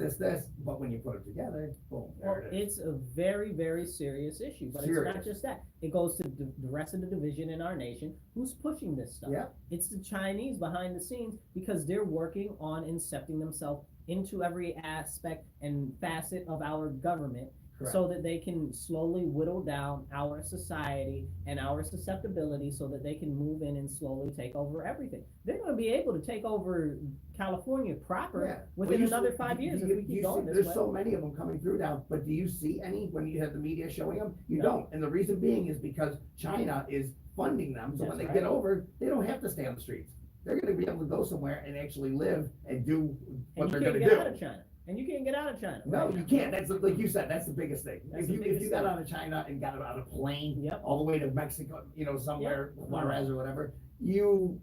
but when you put it together, boom, there it is. It's a very, very serious issue, but it's not just that. It goes to the rest of the division in our nation. Who's pushing this stuff? It's the Chinese behind the scenes because they're working on incepting themselves into every aspect and facet of our government. So that they can slowly whittle down our society and our susceptibility so that they can move in and slowly take over everything. They're going to be able to take over California proper within another 5 years if we keep going this way. There's so many of them coming through now, but do you see any when you have the media showing them? You don't. And the reason being is because China is funding them, so when they get over, they don't have to stay on the streets. They're going to be able to go somewhere and actually live and do what they're going to do. And you can't get out of China. And you can't get out of China. No, you can't. That's like you said. That's the biggest thing. If you got out of China and got out of a plane all the way to Mexico, somewhere, Juarez or whatever, you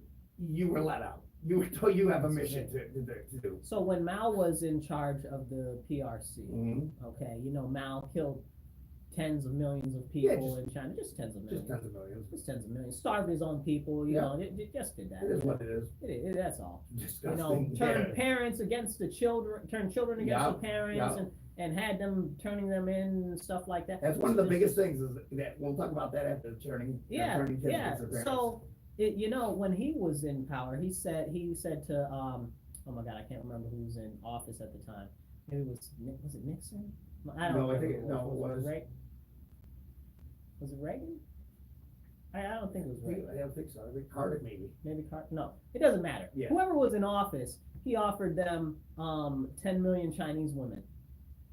were let out. You were told you have a mission to do. So when Mao was in charge of the PRC, Mao killed tens of millions of people in China, just tens of millions. Starved his own people, it just did that. It is what it is. That's all. Disgusting. Turned parents against the children, turned children against the parents, and had them turning them in and stuff like that. That's one of the biggest things is that we'll talk about that after turning kids against their parents. So when he was in power, he said to oh my God, I can't remember who was in office at the time. Maybe was it Nixon? I don't know. I think it was. Was it Reagan? I don't think it was Reagan. I don't think so. I think Carter maybe. Maybe Carter. No, it doesn't matter. Whoever was in office, he offered them 10 million Chinese women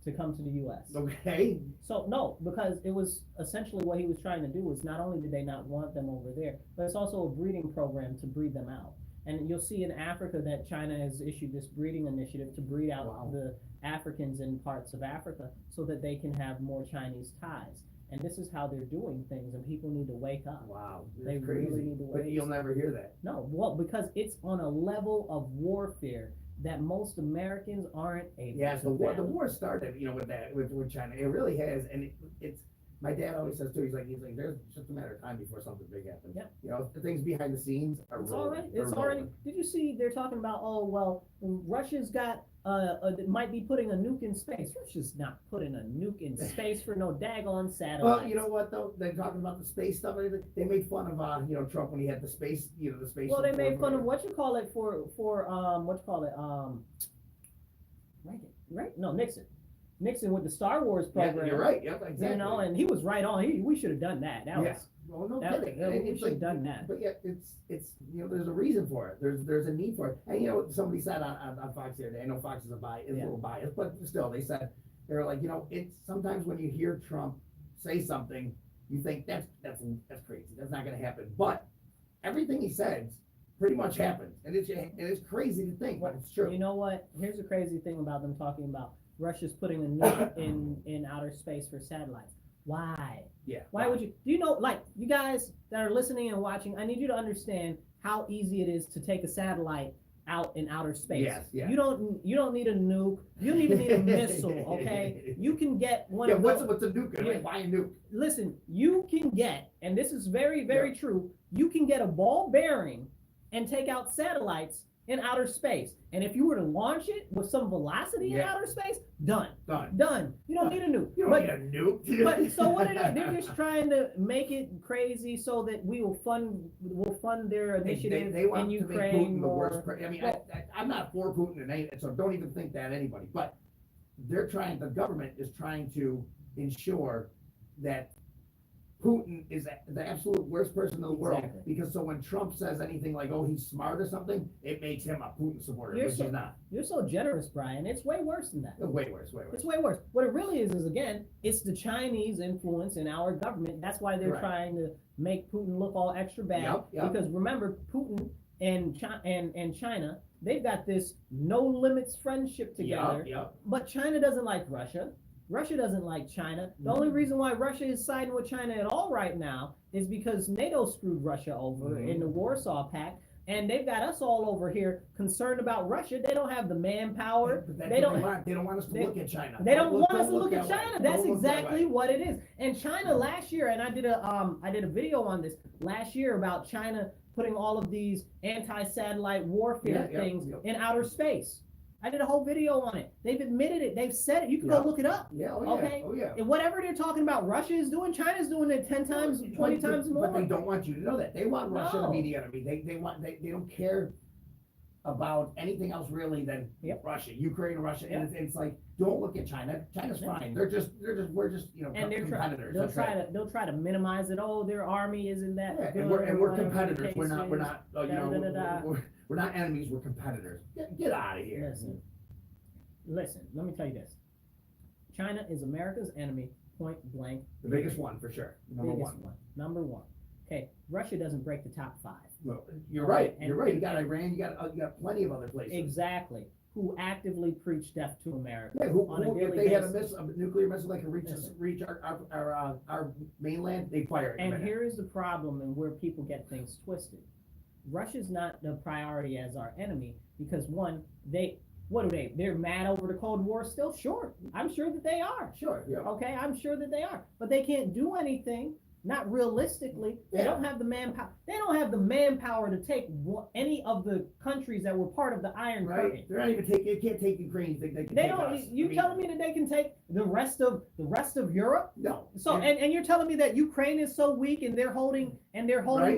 to come to the U.S. Okay. So no, because it was essentially what he was trying to do was not only did they not want them over there, but it's also a breeding program to breed them out. And you'll see in Africa that China has issued this breeding initiative to breed out the Africans in parts of Africa so that they can have more Chinese ties. And this is how they're doing things, and people need to wake up. Wow, they crazy. Really need to wake up. But you'll never hear that. No, well, because it's on a level of warfare that most Americans aren't able Yeah, to so the fathom. war started, with China. It really has, and it's. My dad always says too. He's like, there's just a matter of time before something big happens. Yeah. The things behind the scenes are It's rolling. already. They're It's already. rolling. Did you see? They're talking about. Oh well, Russia's got. Might be putting a nuke in space. Russia's not putting a nuke in space for no daggone satellite. Well, you know what though? They're talking about the space stuff. They made fun of Trump when he had the space. The space. Well, they made fun of what you call it for what you call it right? No, Nixon with the Star Wars program. Yeah, you're right. Yep, exactly. And he was right on. We should have done that. That was. Well, no That, kidding. that, we It's should have done that. But yet, it's there's a reason for it. There's a need for it. And somebody said on Fox the other day. I know Fox is a little biased, but still, they said they're like, it's sometimes when you hear Trump say something, you think that's crazy. That's not going to happen. But everything he says pretty much happens, and it's crazy to think, but it's true. You know what? Here's the crazy thing about them talking about Russia's putting a nuke in outer space for satellites. Why? Yeah. Why would you? Do you know, like, you guys that are listening and watching, I need you to understand how easy it is to take a satellite out in outer space. Yes, yeah. You don't need a nuke. You don't even need a missile, okay? You can get one Yeah, of what's those. a nuke? Yeah. Why a nuke? Listen, you can get, and this is very, very true, you can get a ball bearing and take out satellites in outer space. And if you were to launch it with some velocity in outer space, done. You don't need a nuke. You don't need a nuke. But so what they're just trying to make it crazy so that we'll fund their initiative They want in to make Ukraine Putin the or. worst. I mean, I'm not for Putin, so don't even think that anybody. But the government is trying to ensure that Putin is the absolute worst person in the world. Exactly. Because so when Trump says anything like, "Oh, he's smart" or something, it makes him a Putin supporter, which he's not. You're so generous, Brian. It's way worse than that. Way worse. It's way worse. What it really is again, it's the Chinese influence in our government. That's why they're trying to make Putin look all extra bad. Yep. Because remember, Putin and China, they've got this no limits friendship together. But China doesn't like Russia. Russia doesn't like China. The only reason why Russia is siding with China at all right now is because NATO screwed Russia over in the Warsaw Pact. And they've got us all over here concerned about Russia. They don't have the manpower. They don't want us to look at China. They don't want us to look at China. That's Don't look that exactly way. what it is. And China last year, and I did a video on this last year about China putting all of these anti-satellite warfare things in outer space. I did a whole video on it. They've admitted it. They've said it. You can go look it up. Okay? And whatever they're talking about Russia is doing, China's doing it 10 times, 20 times more. But they don't want you to know that. They want Russia to be the enemy. They don't care about anything else really than Russia, Ukraine, Russia. And it's like, don't look at China. China's fine. We're just and competitors. They'll try to minimize it. Oh, their army isn't that good. And we're competitors. We're not we're not enemies, we're competitors. Get out of here. Listen, let me tell you this. China is America's enemy, point blank. The biggest one, for sure. Number one. Okay, Russia doesn't break the top 5. Well, you're right. You're right. You got Iran, you got plenty of other places. Exactly. Who actively preach death to America. Yeah, if they had a nuclear missile that could reach our mainland, they fire it. And here is the problem and where people get things twisted. Russia's not the priority as our enemy because one, they're mad over the Cold War still? Sure. I'm sure that they are. Sure, yeah. Okay, I'm sure that they are. But they can't do anything, not realistically. They don't have the manpower. They don't have the manpower to take any of the countries that were part of the Iron Curtain. They're not even they can't take Ukraine. They can take don't. us. Telling me that they can take the rest of Europe? No. So and you're telling me that Ukraine is so weak and they're holding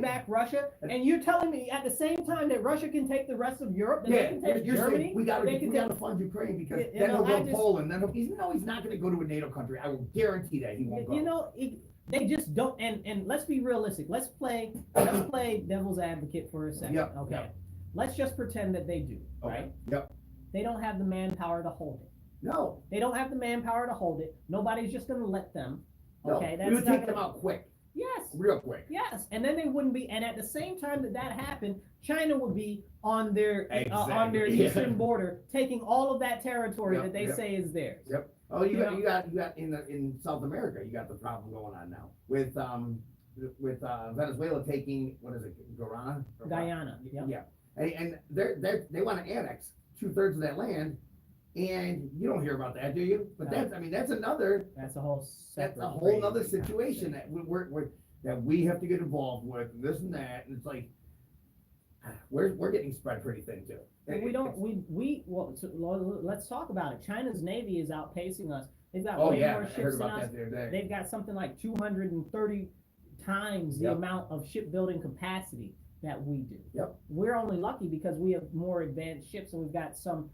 back Russia, and you're telling me at the same time that Russia can take the rest of Europe, that they can take Germany. We got to fund Ukraine because then he'll go to Poland. Then he's not going to go to a NATO country. I will guarantee that he won't go. They just don't. And let's be realistic. Let's play devil's advocate for a second. Okay. Let's just pretend that they do. Right. Yep. They don't have the manpower to hold it. No. They don't have the manpower to hold it. Nobody's just going to let them. No. Okay. We would take them out quick. Yes. Real quick. Yes. And then they wouldn't be. And at the same time that happened, China would be on their eastern border, taking all of that territory that they say is theirs. Yep. Oh, you got in South America, you got the problem going on now with Venezuela taking, what is it, Guyana? Guyana. Yep. Yeah. And they want to annex 2/3 of that land, and you don't hear about that, do you? But that's another. That's a whole That's separate a whole other crazy situation that that we have to get involved with, and this and that, and it's like we're getting spread pretty thin too. And let's talk about it. China's Navy is outpacing us. They've got Oh way yeah, more I heard ships than about us. that the other day. They've got something like 230 times the Yep. amount of shipbuilding capacity that we do. Yep. We're only lucky because we have more advanced ships and we've got some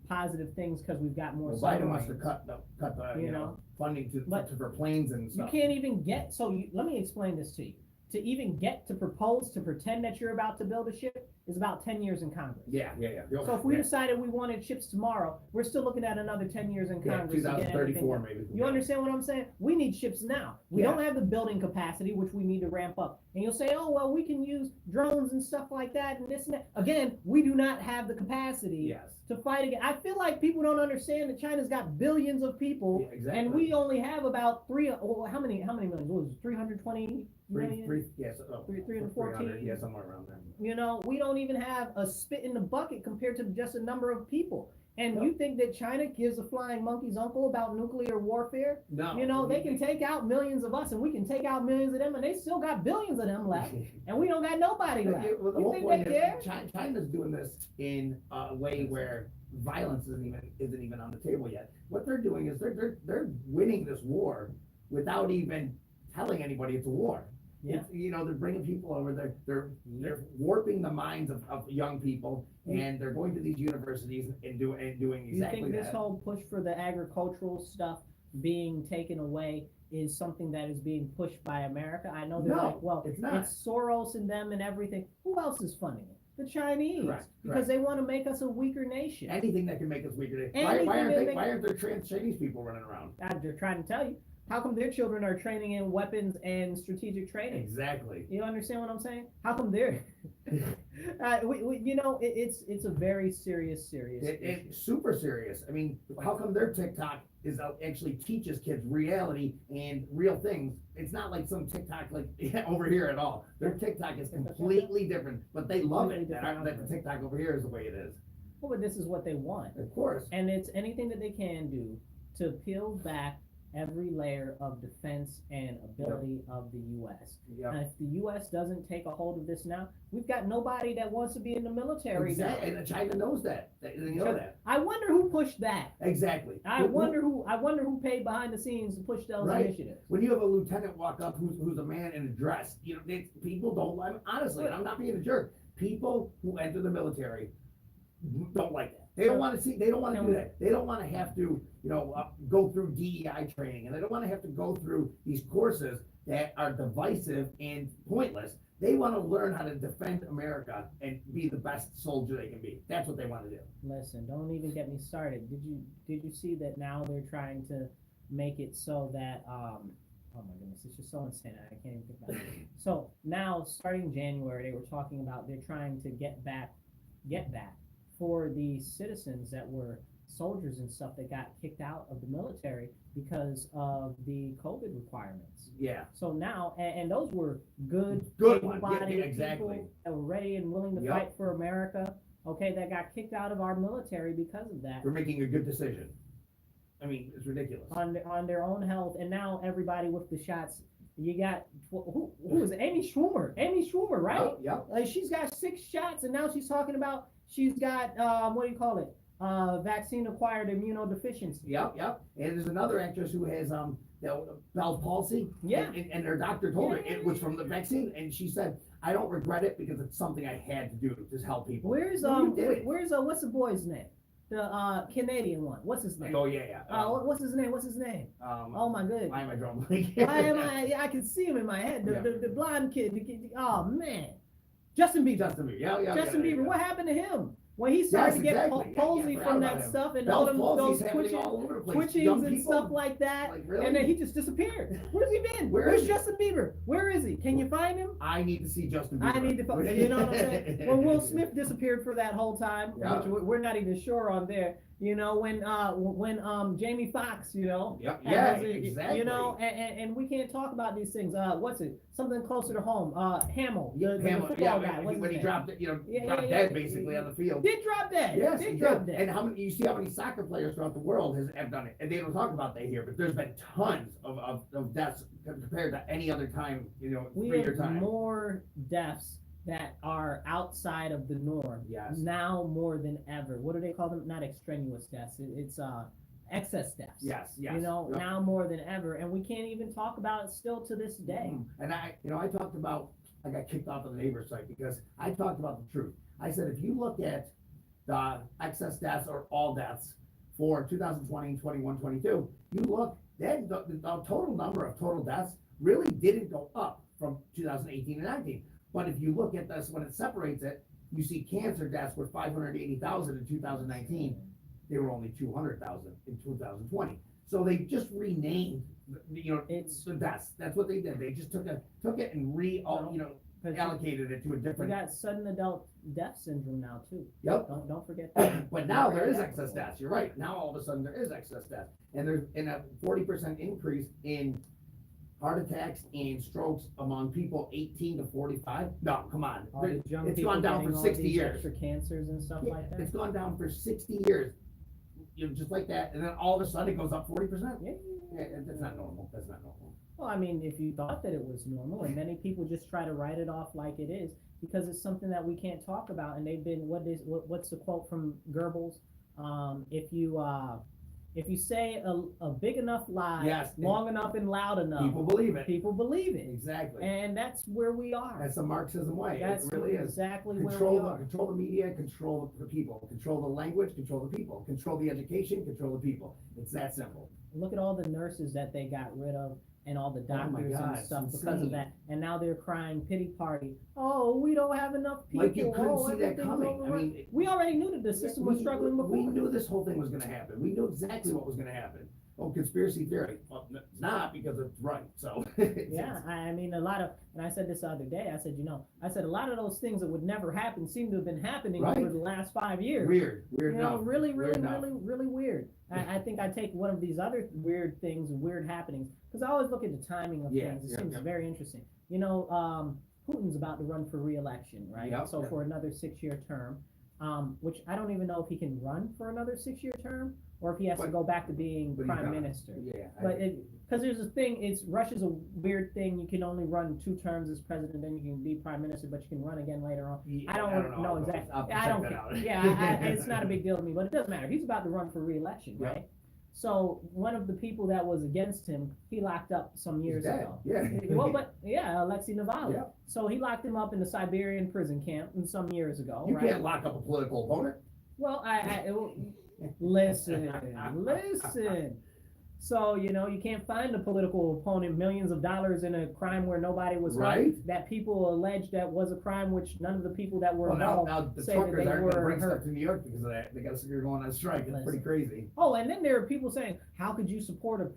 positive things because we've got more Well, Biden wants to submarines. cut the You know? funding But for planes and You stuff. can't even get, let me explain this to you. To even get to propose to pretend that you're about to build a ship is about 10 years in Congress. Yeah. So if we decided we wanted ships tomorrow, we're still looking at another 10 years in Congress. to get 2034 everything. maybe. You understand what I'm saying? We need ships now. We Yeah. don't have the building capacity, which we need to ramp up. And you'll say, oh, well, we can use drones and stuff like that and this and that. Again, we do not have the capacity Yes. to fight again. I feel like people don't understand that China's got billions of people, Yeah, exactly. and we only have about how many millions? What was it, 320 million? Yes. 314? 300, yeah, somewhere around there. You know, we don't even have a spit in the bucket compared to just a number of people. And Yep. you think that China gives a flying monkey's uncle about nuclear warfare? No. You know, they can take out millions of us and we can take out millions of them and they still got billions of them left. And we don't got nobody left. Well, the You whole think point they care? is China's doing this in a way where violence isn't even on the table yet. What they're doing is they're winning this war without even telling anybody it's a war. Yeah. They're bringing people over. They're warping the minds of young people, and they're going to these universities and doing exactly that. You think this whole push for the agricultural stuff being taken away is something that is being pushed by America? I know they're No, like, well, it's not. it's Soros and them and everything. Who else is funding it? The Chinese, Correct, because they want to make us a weaker nation. Anything that can make us weaker. Why Anything why aren't there trans Chinese people running around? They're trying to tell you. How come their children are training in weapons and strategic training? Exactly. You understand what I'm saying? How come they're, it's a very serious issue. It's super serious. I mean, how come their TikTok actually teaches kids reality and real things? It's not like some TikTok like over here at all. Their TikTok is completely different, but they love it that the TikTok over here is the way it is. Well, but this is what they want. Of course. And it's anything that they can do to peel back every layer of defense and ability of the U.S. Yep. And if the U.S. doesn't take a hold of this now, we've got nobody that wants to be in the military. Exactly. And China knows that. They know that. I wonder who pushed that. Exactly. I wonder who paid behind the scenes to push those initiatives. When you have a lieutenant walk up who's a man in a dress, people don't like. Honestly, I'm not being a jerk. People who enter the military don't like that. They don't want to see. They don't want to do that. They don't want to have to, go through DEI training, and they don't want to have to go through these courses that are divisive and pointless. They want to learn how to defend America and be the best soldier they can be. That's what they want to do. Listen, don't even get me started. Did you see that now they're trying to make it so that oh my goodness, it's just so insane. I can't even think about it. So now, starting January, they were talking about they're trying to get back for the citizens that were soldiers and stuff that got kicked out of the military because of the COVID requirements. Yeah. So now, and those were good ones. able-bodied Yeah, exactly. people that were ready and willing to fight for America. Okay, that got kicked out of our military because of that. We're making a good decision. I mean, it's ridiculous. On their own health, and now everybody with the shots. You got who is it? Amy Schumer, right? Yep. Like she's got 6 shots, and now she's talking about she's got what do you call it? Vaccine-acquired immunodeficiency. Yep. And there's another actress who has Bell's palsy. Yeah. And their doctor told her it was from the vaccine, and she said, "I don't regret it because it's something I had to do to help people." Where's what's the boy's name? The Canadian one. What's his name? Oh yeah. What's his name? Oh my goodness. Why am I drawing blank? I can see him in my head. The blonde kid. Oh man. Justin Bieber. Justin Bieber. What happened to him? When he started to get palsy from that stuff and all those twitchings and stuff like that, and then he just disappeared. Where's he been? Where's Justin Bieber? Where is he? Can you find him? I need to see Justin Bieber. I need to, you know what I'm saying? When Will Smith disappeared for that whole time, which we're not even sure on there, You know, when Jamie Foxx, you know, Exactly. you know, and we can't talk about these things. What's it? Something closer to home. Hamill, the football guy. When he dropped it, dropped dead basically on the field. Did drop dead. Yes, did drop dead. And you see how many soccer players throughout the world have done it, and they don't talk about that here, but there's been tons of deaths compared to any other time, we have more deaths that are outside of the norm. Yes. Now more than ever. What do they call them? Not extraneous deaths. It's excess deaths. Yes. Now more than ever, and we can't even talk about it still to this day. And I talked about, I got kicked off of the neighbor's site because I talked about the truth. I said, if you look at the excess deaths or all deaths for 2020, 21, 22, you look, then the total number of total deaths really didn't go up from 2018 and 19. But if you look at this, when it separates it, you see cancer deaths were 580,000 in 2019. They were only 200,000 in 2020. So they just renamed, it's the deaths. That's what they did. They just took it and allocated it to a different. We got sudden adult death syndrome now too. Yep. Don't forget that. But now there is excess deaths. You're right. Now all of a sudden there is excess deaths, and there's a 40% increase in heart attacks and strokes among people 18 to 45. No, come on. It's gone down for 60 years. Extra cancers and stuff like that. It's gone down for 60 years. Just like that, and then all of a sudden it goes up 40%. Yeah, that's not normal. That's not normal. Well, I mean, if you thought that it was normal, and many people just try to write it off like it is, because it's something that we can't talk about, and they've been, what's the quote from Goebbels? If you say a big enough lie, long enough and loud enough, people believe it. People believe it. Exactly. And that's where we are. That's the Marxism way. That's it really exactly where we are. Control the media, control the people, control the language, control the people, control the education, control the people. It's that simple. Look at all the nurses that they got rid of and all the doctors and stuff because of that. And now they're crying pity party. Oh, we don't have enough people. Like you couldn't see that coming. I mean, we already knew that the system was struggling before. We knew this whole thing was going to happen. We knew exactly what was going to happen. Oh, conspiracy theory. Well, it's not, because it's right. So yeah, I mean, and I said this the other day, I said a lot of those things that would never happen seem to have been happening over the last 5 years. Weird enough. Really weird. I think I take one of these other weird things, weird happenings, because I always look at the timing of things. It seems very interesting. Putin's about to run for re-election, right? So for another 6-year term, which I don't even know if he can run for another 6-year term, or if he has to go back to being prime minister. Yeah. But because there's a thing, Russia's a weird thing. You can only run 2 terms as president, then you can be prime minister, but you can run again later on. I don't know exactly. I don't care. Yeah, it's not a big deal to me, but it doesn't matter. He's about to run for re-election, right? So one of the people that was against him, he locked up some years ago. Yeah. Alexei Navalny. Yeah. So he locked him up in the Siberian prison camp some years ago. You can't lock up a political opponent. Well, listen. So, you can't find a political opponent millions of dollars in a crime where nobody was hurt, that people allege that was a crime, which none of the people that were involved now the say truckers that they aren't were going to bring hurt. stuff to New York because of that. They got to going on strike. It's pretty crazy. Oh, and then there are people saying, how could you support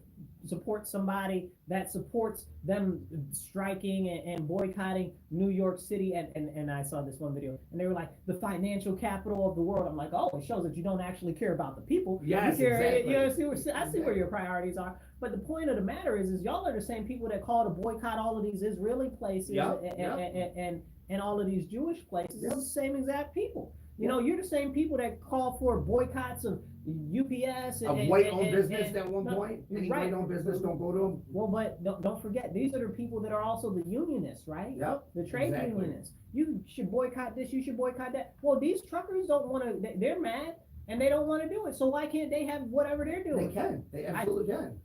somebody that supports them striking and boycotting New York City? And I saw this one video, and they were like, the financial capital of the world. I'm like, oh, it shows that you don't actually care about the people. Yes, exactly. I see where your priorities are. But the point of the matter is y'all are the same people that call to boycott all of these Israeli places and all of these Jewish places. It's the same exact people. You're the same people that call for boycotts of UPS and white-owned business at one point. Any white-owned business, don't go to them. Well, but don't forget, these are the people that are also the unionists, right? Yep. The trade unionists. You should boycott this. You should boycott that. Well, these truckers don't want to. They're mad and they don't want to do it. So why can't they have whatever they're doing? They can. They absolutely can.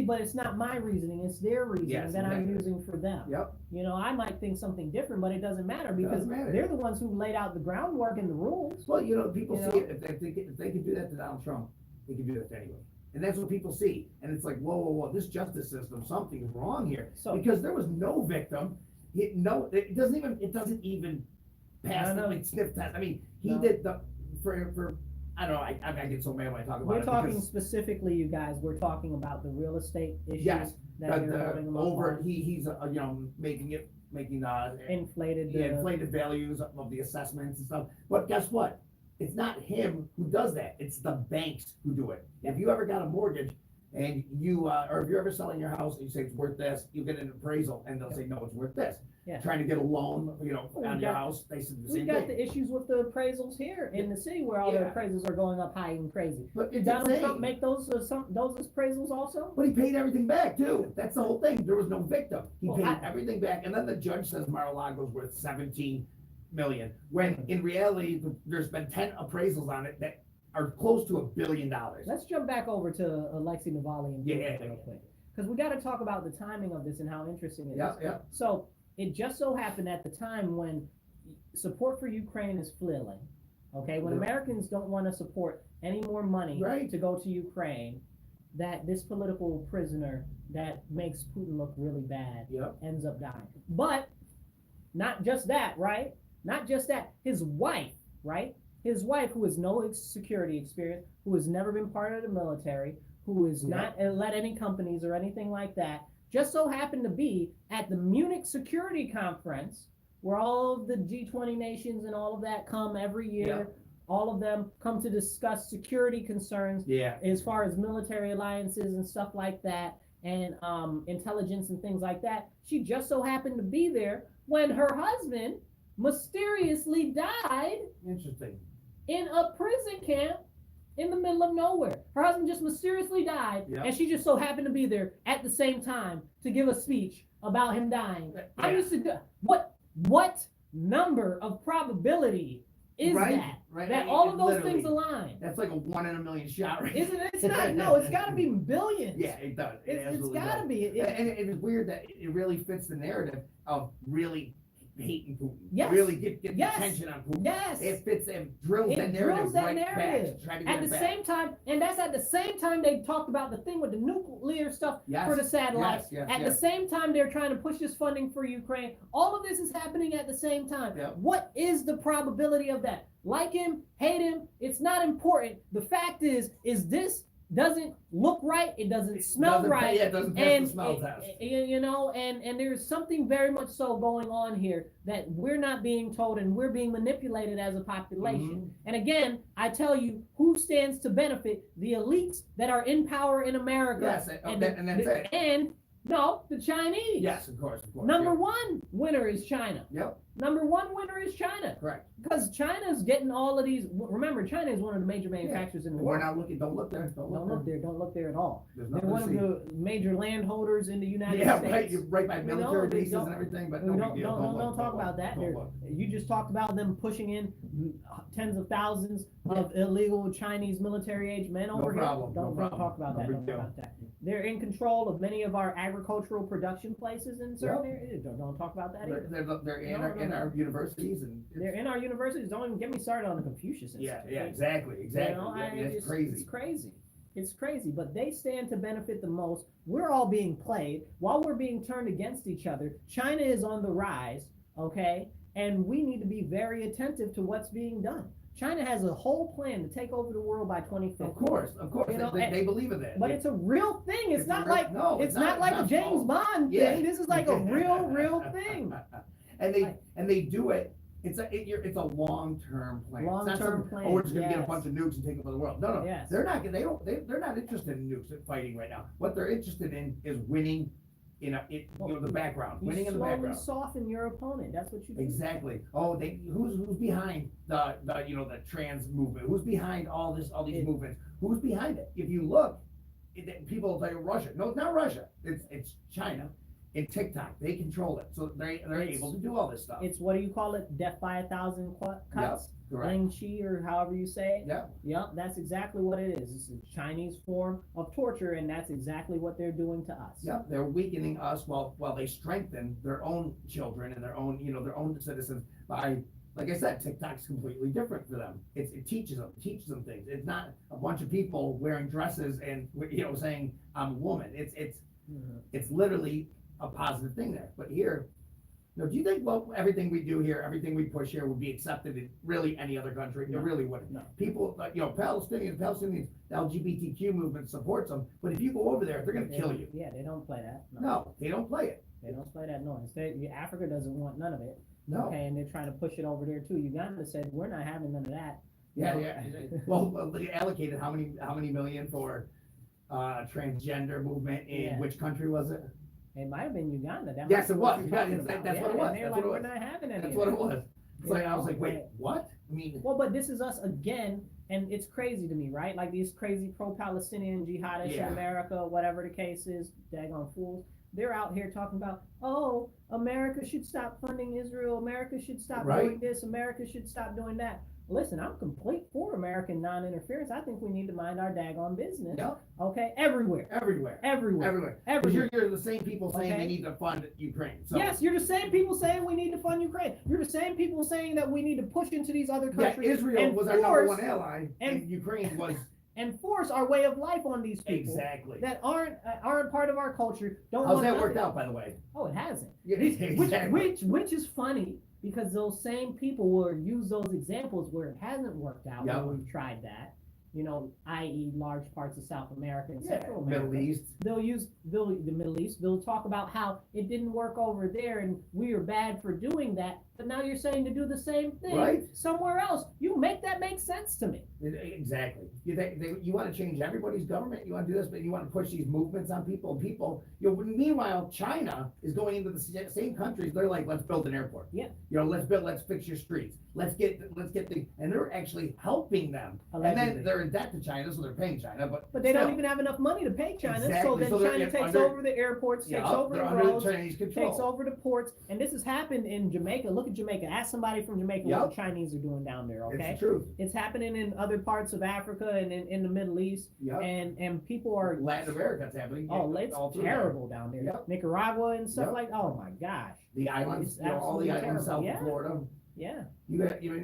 But it's not my reasoning, it's their reasoning that I'm using for them. Yep. I might think something different, but it doesn't matter because they're the ones who laid out the groundwork and the rules. Well, people see it, if they can do that to Donald Trump, they can do that to anyone. And that's what people see. And it's like, whoa, this justice system, something's wrong here. Because there was no victim. It doesn't even pass the sniff test. I mean, he did for I don't know. I get so mad when I talk about it. We're talking specifically, you guys. We're talking about the real estate issues. Yes, over. He's making inflated values of the assessments and stuff. But guess what? it's not him who does that. It's the banks who do it. If you ever got a mortgage and you, or if you're ever selling your house and you say it's worth this, you get an appraisal and they'll say, no, it's worth this. Yeah. Trying to get a loan, on your house, they said the same We've thing. got the issues with the appraisals here in the city where all the appraisals are going up high and crazy. But Did it's Donald insane. Trump make those appraisals also? But he paid everything back too. That's the whole thing. There was no victim. He Well, paid everything back. And then the judge says Mar-a-Lago's worth 17 million, when in reality, there's been 10 appraisals on it that are close to $1 billion. Let's jump back over to Alexei Navalny and Yeah. real quick, because we got to talk about the timing of this and how interesting it is. Yeah. So it just so happened at the time when support for Ukraine is flailing, okay, when Yeah. Americans don't want to support any more money Right. to go to Ukraine, that this political prisoner that makes Putin look really bad Yep. ends up dying. But not just that, right? Not just that. His wife, right? His wife, who has no security experience, who has never been part of the military, who has not led any companies or anything like that, just so happened to be at the Munich Security Conference, where all of the G20 nations and all of that come every year. Yeah. All of them come to discuss security concerns Yeah. as far as military alliances and stuff like that, and intelligence and things like that. She just so happened to be there when her husband mysteriously died Interesting. in a prison camp in the middle of nowhere. Her husband just mysteriously died, Yeah. and she just so happened to be there at the same time to give a speech about him dying. I Yeah. used to do, what number of probability is Right, that? right. That I mean, all of those literally, things align. That's like a 1 in a million shot rate. Isn't it? It's not. No, it's got to be billions. Yeah, it does. It It's absolutely got to does. be. And it's weird that it really fits the narrative of really hating Putin. Yes. Really get Yes. the attention on Putin. Yes. It fits and drills It that narrative drills that right narrative. back. to try to get At the it back. same time, and that's at the same time they talked about the thing with the nuclear stuff Yes. for the satellites. Yes, At the yes. same time, they're trying to push this funding for Ukraine. All of this is happening at the same time. Yep. What is the probability of that? Like him, hate him, it's not important. The fact is this doesn't look right. It doesn't smell Doesn't- right. yeah, it doesn't pass and the smell test. and there's something very much so going on here that we're not being told, and we're being manipulated as a population. Mhm. And again, I tell you, who stands to benefit? The elites that are in power in America. Yes, and that's it. And no, the Chinese. Yes, of course. Number yeah. one winner is China. Yep, Number one winner is China. correct. Because China's getting all of these. Remember, China is one of the major manufacturers in the We're world. not looking. Don't look there. Don't Don't look there. Don't look there at all. There's They're nothing one to of see. the major landholders in the United Yeah, States. right. You're right by You know, military they bases don't- and everything, but We no don't, big deal. don't look, talk don't about that. look, They're- don't look. You just talked about them pushing in tens of thousands of illegal Chinese military-age men No over problem, here. no Don't problem. talk about No that. big Don't deal. talk about that. They're in control of many of our agricultural production places in certain areas. Don't talk about that either. They're in, No, our, no, in no. our universities and They're in our universities. Don't even get me started on the Confucius yeah, Institute. yeah, exactly. You know, Yeah, it's It's crazy. crazy. It's crazy, but they stand to benefit the most. We're all being played while we're being turned against each other. China is on the rise, okay? And we need to be very attentive to what's being done. China has a whole plan to take over the world by 2050. Of course. You know, They believe in that. But it's a real thing. It's not real- like no, it's not like a James false. Bond Yeah. thing. This is like a real thing. And they do it. It's a long-term plan. It's not Long-term some, plan, Oh, we're just gonna get a yes. bunch of nukes and take over the world. No. Yes. They're not. They're not interested in nukes and fighting right now. What they're interested in is winning. The background, You winning in the slowly background. soften your opponent. That's what you do. Exactly. Oh, who's behind the trans movement? Who's behind all these movements? Who's behind it? If you look, people will tell you Russia. No, it's not Russia. It's China. And TikTok, they control it, so they're able to do all this stuff. It's, what do you call it? Death by 1,000 cuts? correct. Ling Chi, or however you say it. Yep. Yep, that's exactly what it is. It's a Chinese form of torture, and that's exactly what they're doing to us. Yep, they're weakening us while they strengthen their own children and their own citizens by, like I said, TikTok's completely different for them. It teaches them things. It's not a bunch of people wearing dresses and saying I'm a woman. It's literally a positive thing there. But here, do you think everything we do here, everything we push here would be accepted in really any other country? No. It really wouldn't. No. People, Palestinians, the LGBTQ movement supports them, but if you go over there, they're gonna kill you. Yeah, they don't play that. No, they don't play it. They don't play that noise. Africa doesn't want none of it. No. Okay, and they're trying to push it over there too. Uganda said, we're not having none of that. Yeah, yeah. Well, they allocated how many million for transgender movement in Yeah. which country was it? It might have been Uganda. That Yes, might it be was. you're Uganda, talking about. that's what it Yeah, was. and they're That's like, what it we're was. not having any That's of what it that. was. It's like, I was like, wait, Right. what? I mean, Well, but this is us again, and it's crazy to me, right? Like these crazy pro-Palestinian jihadists Yeah. in America, whatever the case is, daggone fools. They're out here talking about, oh, America should stop funding Israel. America should stop Right. doing this. America should stop doing that. Listen, I'm complete for American non-interference. I think we need to mind our daggone business. Yep. Okay, everywhere. Everywhere. Everywhere. Everywhere. Because Everywhere. you're the same people saying Okay. they need to fund Ukraine. So, Yes, you're the same people saying we need to fund Ukraine. You're the same people saying that we need to push into these other yeah, countries. Israel and was our number force- one ally, and Ukraine was and force our way of life on these people exactly. that aren't part of our culture. Don't How's want that nothing. worked out, by the way? Oh, it hasn't. Yeah, Which exactly. which is funny because those same people will use those examples where it hasn't worked out. Yeah. When we've tried that, i.e., large parts of South America and Yeah, Central America. Middle East. They'll use the Middle East. They'll talk about how it didn't work over there and we are bad for doing that. But now you're saying to do the same thing Right. somewhere else. You make that make sense to me. Exactly. You want to change everybody's government. You want to do this, but you want to push these movements on people. Meanwhile, China is going into the same countries. They're like, let's build an airport. Yeah. Let's fix your streets. Let's get and they're actually helping them. Allegedly. And then they're in debt to China, so they're paying China. But they don't still. even have enough money to pay China. So Exactly. then So they're China takes under- over the airports, takes over they're the under roads, Chinese control. takes over the ports. And this has happened in Jamaica. Look at Jamaica. Ask somebody from Jamaica what the Chinese are doing down there, okay? It's the truth. It's happening in other parts of Africa and in the Middle East. Yep. And people are Latin America, it's happening. it's all through terrible down there. Yep. Nicaragua and stuff Yep. like oh my gosh. The islands, It's all the absolutely islands south terrible. of Florida. Yeah.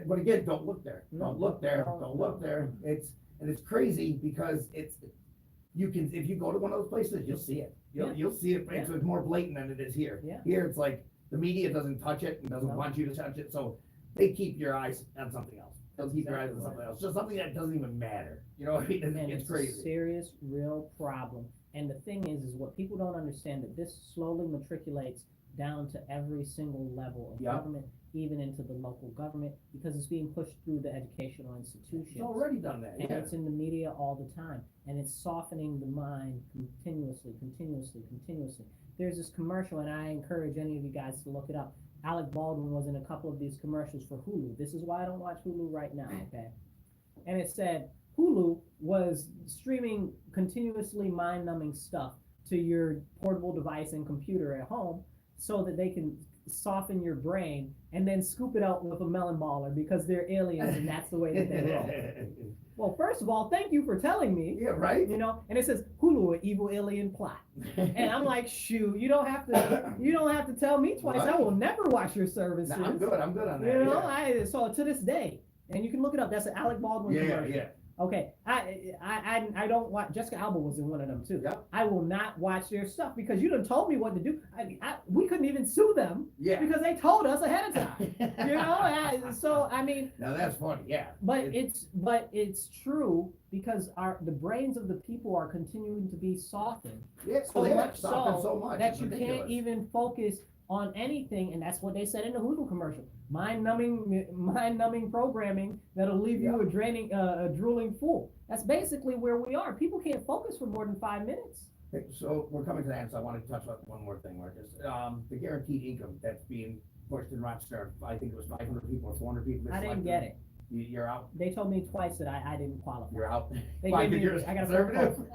But again, don't look there. No, Don't look there. no, Don't no. look there. It's crazy because you can, if you go to one of those places, you'll see it. You'll see it. Yeah. It's more blatant than it is here. Yeah. Here, it's like the media doesn't touch it and doesn't No. want you to touch it, so they keep your eyes on something else. They'll keep your eyes on Exactly something else. Just something that doesn't even matter. You know what I mean? And It's it's a crazy. serious, real problem. And the thing is what people don't understand that this slowly matriculates down to every single level of Yep. government, even into the local government, because it's being pushed through the educational institutions. It's already done that. And Yeah. it's in the media all the time. And it's softening the mind continuously. There's this commercial, and I encourage any of you guys to look it up. Alec Baldwin was in a couple of these commercials for Hulu. This is why I don't watch Hulu right now, okay? And it said Hulu was streaming continuously mind-numbing stuff to your portable device and computer at home so that they can soften your brain and then scoop it out with a melon baller because they're aliens and that's the way that they roll. Well, first of all, thank you for telling me. Yeah, right? And it says Hulu, an evil alien plot. And I'm like, shoot, you don't have to tell me twice. Right. I will never watch your services. I'm good on that. So to this day, and you can look it up. That's an Alec Baldwin commercial. Yeah. Okay, I don't watch. Jessica Alba was in one of them too. Yep. I will not watch their stuff because you done told me what to do. We couldn't even sue them Yeah. because they told us ahead of time. So I mean, Now that's funny, yeah. but it's true because the brains of the people are continuing to be softened so much that It's you ridiculous. can't even focus on anything, and that's what they said in the Hulu commercial. Mind-numbing programming that'll leave you a drooling fool. That's basically where we are. People can't focus for more than 5 minutes. Okay, so we're coming to the end, so I want to touch on one more thing, Marcus. The guaranteed income that's being pushed in Rochester, I think it was 500 people or 400 people. I didn't get it. You're out. They told me twice that I didn't qualify. You're out. They Why? gave me, Because you're I got a phone conservative? call.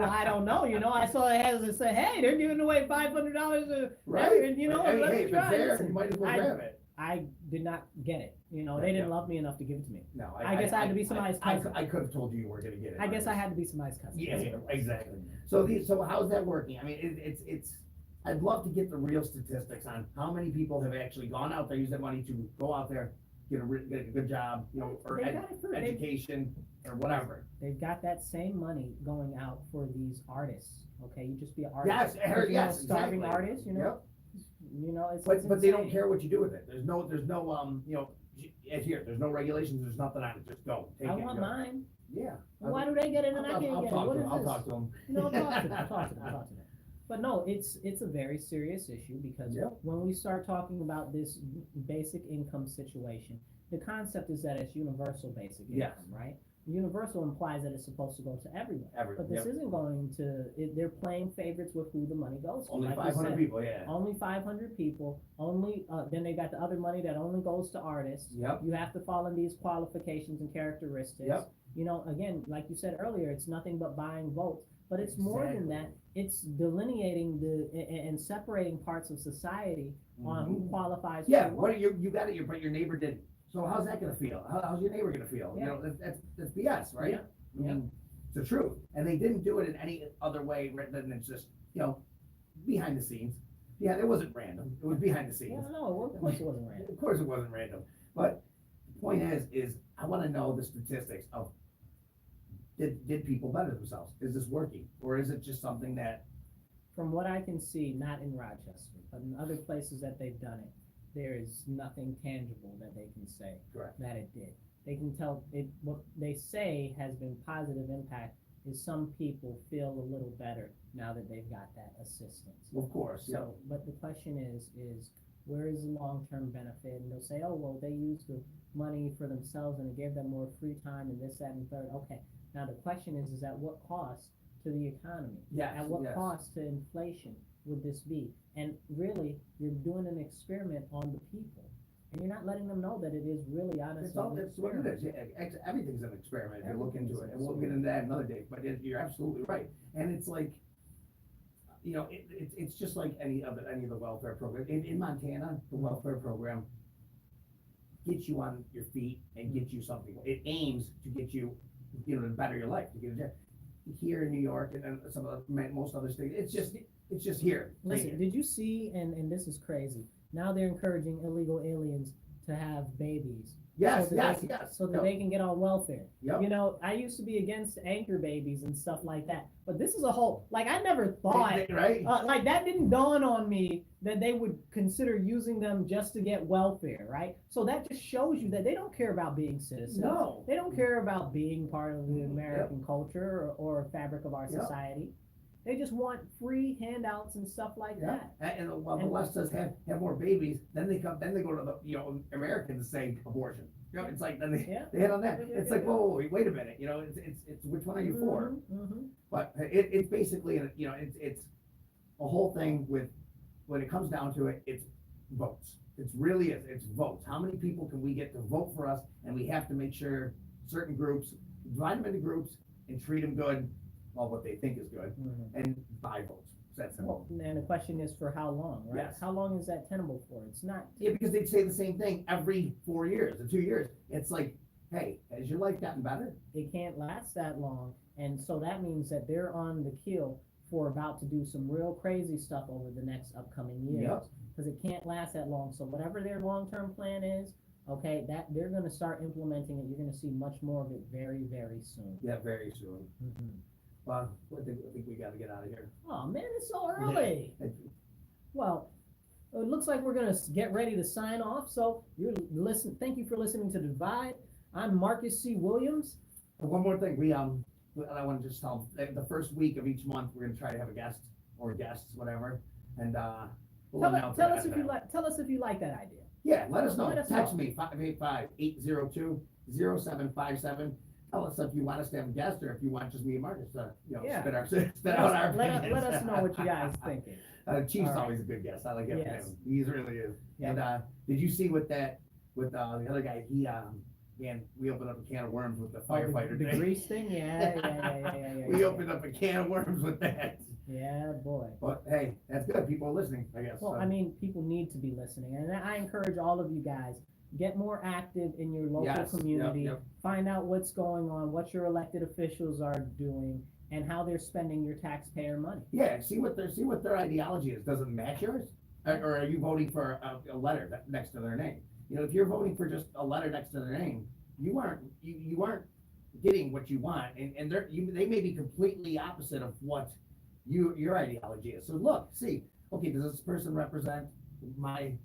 I don't know. I saw it has it say, hey, they're giving away $500. Right. And, Hey, let's if it's try there, this. you might as well grab it. I did not get it. They didn't love me enough to give it to me. No, I guess I had to be somebody's cousin. I could have told you you were going to get it. I guess I had to be somebody's cousin. Yeah, That's what it was. exactly. So how's that working? I mean, it's. I'd love to get the real statistics on how many people have actually gone out there, used that money to go out there, get a good job, or They got it for- education or whatever. They've got that same money going out for these artists. Okay, you just be an artist. Yes, I heard, If you're a yes, starving exactly. artist. Yep. It's But they don't insane. care what you do with it. There's no as here, there's no regulations, there's nothing on it, just go. Take I it, want go. mine. Yeah. Why do they get it and I can't I'll get it? talk What to is them. I'll this? talk to them. Talk to them. But no, it's a very serious issue because Yep. when we start talking about this basic income situation, the concept is that it's universal basic Yes. income, right? Universal implies that it's supposed to go to everyone. But this Yep. isn't going to, they're playing favorites with who the money goes to. Only Like you 500 said, people, yeah. Only 500 people, then they got the other money that only goes to artists. Yep. You have to fall in these qualifications and characteristics. Yep. You know, again, like you said earlier, it's nothing but buying votes. But it's more than that. It's delineating and separating parts of society on who qualifies Yeah, for what you got it, but your neighbor didn't. So how's that gonna feel? How's your neighbor gonna feel? Yeah. You know, that's BS, right? Yeah. I mean, it's the truth. And they didn't do it in any other way rather than it's just, behind the scenes. Yeah, it wasn't random. It was behind the scenes. Yeah, no, of course it wasn't random. Of course it wasn't random. But the point is I wanna know the statistics of did people better themselves? Is this working? Or is it just something that From what I can see, not in Rochester, but in other places that they've done it, there is nothing tangible that they can say correct? that it did. They can tell it, what they say has been positive impact is some people feel a little better now that they've got that assistance. Of course, yeah. So, but the question is where is the long-term benefit? And they'll say, oh, well, they used the money for themselves and it gave them more free time and this, that, and third. Okay, now the question is at what cost to the economy? Yes, At what yes. cost to inflation would this be? And really, you're doing an experiment on the people. And you're not letting them know that it is really honestly It's all, an that's what it experiment. is. Yeah, everything's an experiment if you look into it, Everything's and we'll get into that another day, but you're absolutely right. And it's like, it's just like any of the welfare program. In Montana, the welfare program gets you on your feet and gets you something. It aims to get you, to better your life, to get a job. Here in New York and most other states, it's just here. Listen, did you see, and this is crazy, now they're encouraging illegal aliens to have babies. Yes, so that yes. So that they can get on welfare. Yep. You know, I used to be against anchor babies and stuff like that, but this is a whole, like I never thought, right? like that didn't dawn on me that they would consider using them just to get welfare, right? So that just shows you that they don't care about being citizens. No. They don't care about being part of the American culture or fabric of our society. They just want free handouts and stuff like that. And while the left says have more babies, then they go to the Americans say abortion. It's like then they hit on that. It's like, whoa, wait a minute. It's which one are you for? But it's basically it's a whole thing with when it comes down to it, it's votes. It's votes. How many people can we get to vote for us? And we have to make sure certain groups, divide them into groups and treat them good. Well, what they think is good, and buy votes. That's simple. Well, and the question is for how long, right? Yes. How long is that tenable for? It's not. Yeah, because they'd say the same thing every 4 years or 2 years. It's like, hey, has your life gotten better? It can't last that long, and so that means that they're on the keel for about to do some real crazy stuff over the next upcoming years. Because it can't last that long. So whatever their long-term plan is, okay, that they're going to start implementing it. You're going to see much more of it very, very soon. Yeah, very soon. Well, I think we got to get out of here. Oh man, it's so early. Well, it looks like we're gonna get ready to sign off. So thank you for listening to Divide. I'm Marcus C. Williams. One more thing, I want to just tell them, the first week of each month, we're gonna try to have a guest or guests, whatever, and we'll announce tell it us if you like. Tell us if you like that idea. Yeah, let us know. Let us Text know. me 585-802-0757. Tell us if you want us to have a guest or if you want just me and Marcus to spit out our opinions. Let us know what you guys thinking. Chief's All right. always a good guest. I like him. Yes. He really is. Yeah. And did you see with the other guy? He we opened up a can of worms with the firefighter. The grease thing, yeah. We opened up a can of worms with that. Yeah, boy. But hey, that's good. People are listening, I guess. Well, I mean, people need to be listening, and I encourage all of you guys. Get more active in your local community. Yep. Find out what's going on, what your elected officials are doing, and how they're spending your taxpayer money. Yeah, see what their ideology is. Does it match yours, or are you voting for a letter next to their name? If you're voting for just a letter next to their name, you aren't getting what you want, and they may be completely opposite of what your ideology is. So look, see, okay, does this person represent my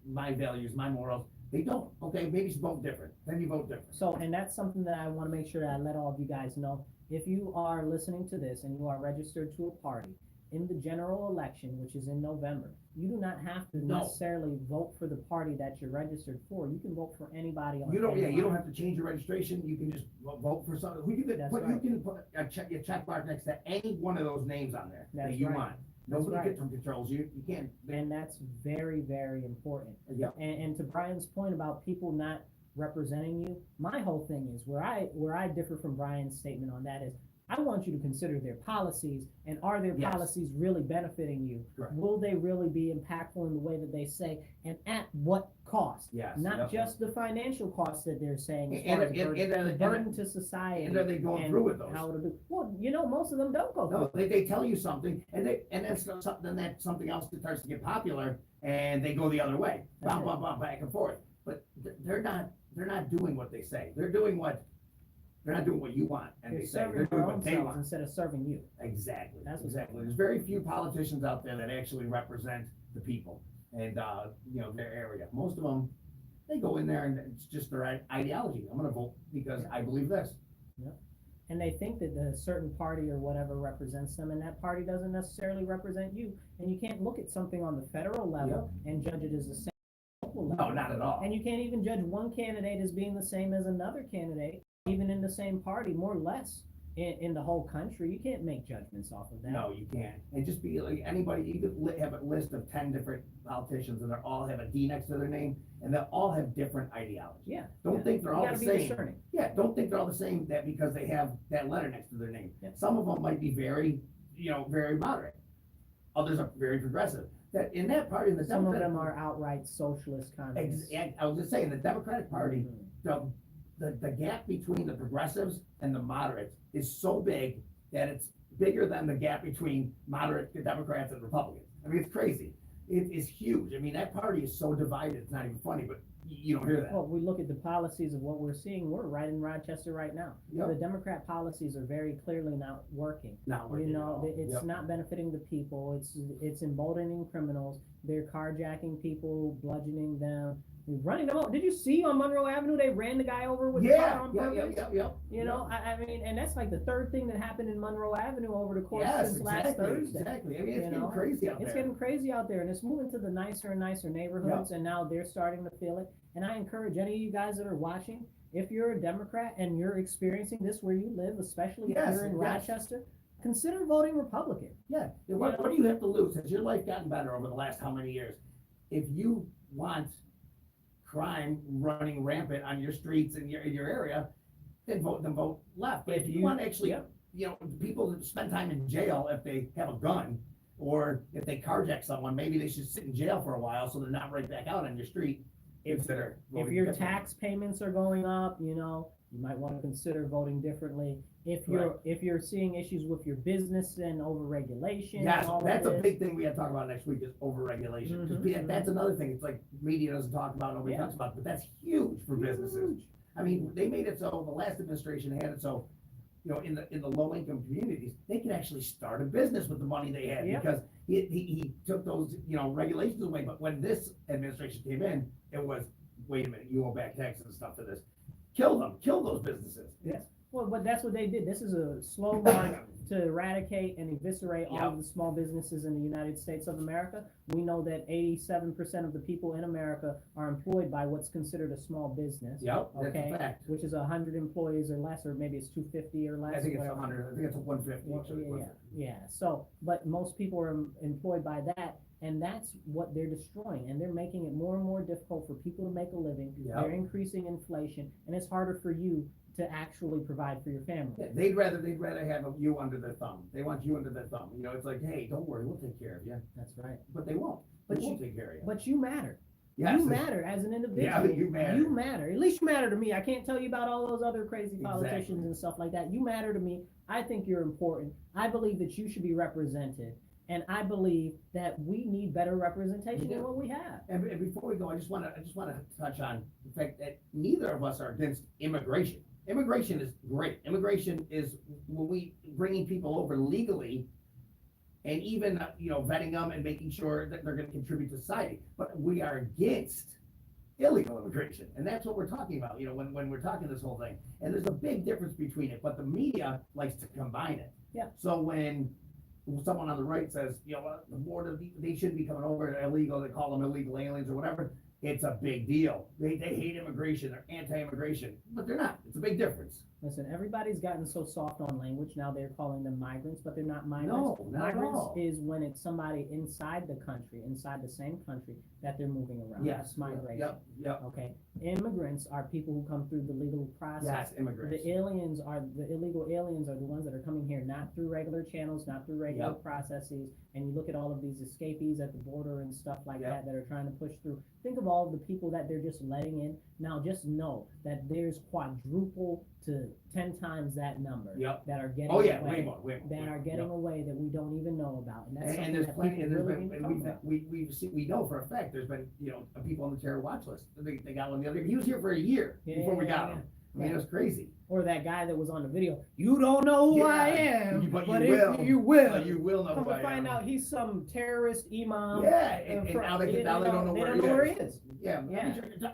my values, my morals? They don't. Okay, maybe you vote different. Then you vote different. So, and that's something that I want to make sure that I let all of you guys know. If you are listening to this and you are registered to a party in the general election, which is in November, you do not have to No. necessarily vote for the party that you're registered for. You can vote for anybody on You don't, any yeah, you don't line. have to change your registration, you can just vote for something, you can That's put, right. you can put a check mark next to any one of those names on there that That's you right. want. That's Nobody right. controls you, you can't. And that's very, very important. Yeah, And to Brian's point about people not representing you, my whole thing is where I differ from Brian's statement on that is I want you to consider their policies, and are their Yes. policies really benefiting you? Correct. Will they really be impactful in the way that they say, and at what cost? yes. Not yep. just the financial costs that they're saying, as And- far as and- burden, and- the and- burden to society. and are they going through with those? How to do, well, most of them don't go through. No, they tell you something, and that's something, then that something else that starts to get popular, and they go the other way, That's blah, it. blah, blah, back and forth. But they're not doing what they say, they're not doing what you want, and They're they say, they're serving doing their what own they selves want. instead of serving you. Exactly, That's what's exactly. going on. There's very few politicians out there that actually represent the people and, their area. Most of them, they go in there and it's just their ideology. I'm gonna vote because I believe this. And they think that a certain party or whatever represents them, and that party doesn't necessarily represent you. And you can't look at something on the federal level and judge it as the same local level. No, not at all. And you can't even judge one candidate as being the same as another candidate, even in the same party, more or less, in the whole country. You can't make judgments off of that. No, you can't. And just be like anybody, you could have a list of 10 different politicians and they all have a D next to their name and they'll all have different ideologies. Yeah. Don't think they're You all gotta the be same. discerning. Yeah, don't think they're all the same that because they have that letter next to their name. Yeah. Some of them might be very, very moderate. Others are very progressive. That in that party, in the Some of Democratic, them are outright socialist communists. I was just saying, the Democratic Party, Mhm. the gap between the progressives and the moderates is so big that it's bigger than the gap between moderate Democrats and Republicans. I mean, it's crazy. It is huge. I mean, that party is so divided, it's not even funny, but you don't hear that. Well, we look at the policies of what we're seeing, we're right in Rochester right now. Yep. The Democrat policies are very clearly not working. Not working You at know, all. it's Yep. not benefiting the people, it's emboldening criminals, they're carjacking people, bludgeoning them, running them over. Did you see on Monroe Avenue, they ran the guy over with the car Yeah, on yeah, purpose? yeah. You know, I mean, and that's like the third thing that happened in Monroe Avenue over the course Yes, since last exactly, Thursday. exactly. I mean, it's You getting know, crazy out It's there. getting crazy out there, and it's moving to the nicer and nicer neighborhoods, and now they're starting to feel it. And I encourage any of you guys that are watching, if you're a Democrat and you're experiencing this where you live, especially if Yes, you're in yes. Rochester, consider voting Republican. Yeah, what do you have to lose? Has your life gotten better over the last how many years? If you want crime running rampant on your streets in your area, then vote left. But if you want actually, Yep. people that spend time in jail if they have a gun, or if they carjack someone, maybe they should sit in jail for a while so they're not right back out on your street. If your tax payments are going up, you might want to consider voting differently. If you're seeing issues with your business and overregulation. Yes, all of that's a this, big thing we gotta talk about next week is overregulation. 'Cause Mhm, that's another thing. It's like media doesn't talk about, nobody Yeah. talks about, but that's huge for businesses. Huge. I mean, they made it so, the last administration had it so, in the low income communities, they could actually start a business with the money they had. Yep. Because he took those, regulations away, but when this administration came in, it was, wait a minute, you owe back taxes and stuff for this. Kill those businesses. Yes. Well, but that's what they did. This is a slow march to eradicate and eviscerate all of Yep. the small businesses in the United States of America. We know that 87% of the people in America are employed by what's considered a small business. Yep, that's Okay, a fact. which is 100 employees or less, or maybe it's 250 or less. I think it's whatever. 100, I think it's 150. Well, actually, yeah, 150. yeah. So, but most people are employed by that, and that's what they're destroying, and they're making it more and more difficult for people to make a living. Yep. They're increasing inflation, and it's harder for you to actually provide for your family. Yeah, they'd rather have you under their thumb. They want you under their thumb. It's like, hey, don't worry, we'll take care of you. That's right. But they won't. But They won't you- take care of you. But you matter. Yes, You it's- matter as an individual. Yeah, you matter. You matter. At least you matter to me. I can't tell you about all those other crazy politicians Exactly. and stuff like that. You matter to me. I think you're important. I believe that you should be represented. And I believe that we need better representation We do. than what we have. And before we go, I just want to touch on the fact that neither of us are against immigration. Immigration is great. Immigration is when we bringing people over legally, and even vetting them and making sure that they're going to contribute to society. But we are against illegal immigration, and that's what we're talking about. When we're talking this whole thing, and there's a big difference between it. But the media likes to combine it. Yeah. So when someone on the right says, you know what, the border, they shouldn't be coming over, they're illegal, they call them illegal aliens or whatever, it's a big deal. They hate immigration, they're anti-immigration, but they're not. It's a big difference. Listen, everybody's gotten so soft on language, now they're calling them migrants, but they're not migrants. No, not at Migrants all. is when it's somebody inside the country, inside the same country, that they're moving around. Yes, That's migration. Yep. Okay, immigrants are people who come through the legal process. Yes, immigrants. The illegal aliens are the ones that are coming here, not through regular channels, not through regular processes. And you look at all of these escapees at the border and stuff like that are trying to push through. Think of all of the people that they're just letting in. Now just know that there's quadruple to 10 times that number that are getting away, way more. that are getting away that we don't even know about. And that's And there's that plenty, people and there's really been, need to talk about. we know for a fact, there's been, you know, people on the terror watch list. They got one the other, he was here for a year before we got him. I mean, it was crazy. Or that guy that was on the video, you don't know who I am, but you will. But you will know Come who to I find am. out he's some terrorist imam. Yeah, and now they don't know where he is. Yeah.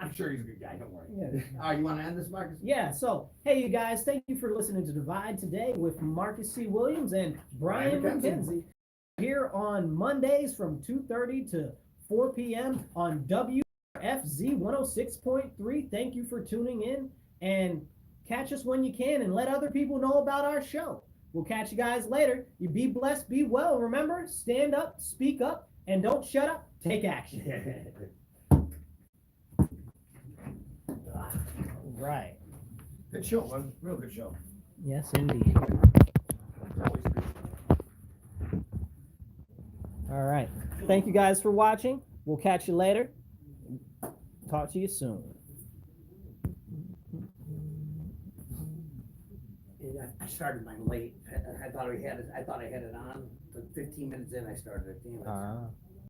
I'm sure he's a good guy, don't worry. Yeah. All right, you want to end this, Marcus? Yeah, so, hey, you guys, thank you for listening to Divide today with Marcus C. Williams and Brian McKenzie here on Mondays from 2:30 to 4 p.m. on WRFZ 106.3. Thank you for tuning in, and catch us when you can and let other people know about our show. We'll catch you guys later. You be blessed, be well. Remember, stand up, speak up, and don't shut up. Take action. Right. Good show, man. Real good show. Yes, indeed. All right. Thank you guys for watching. We'll catch you later. Talk to you soon. I started mine late. I thought I had it on. 15 minutes in, I started it. Damn it.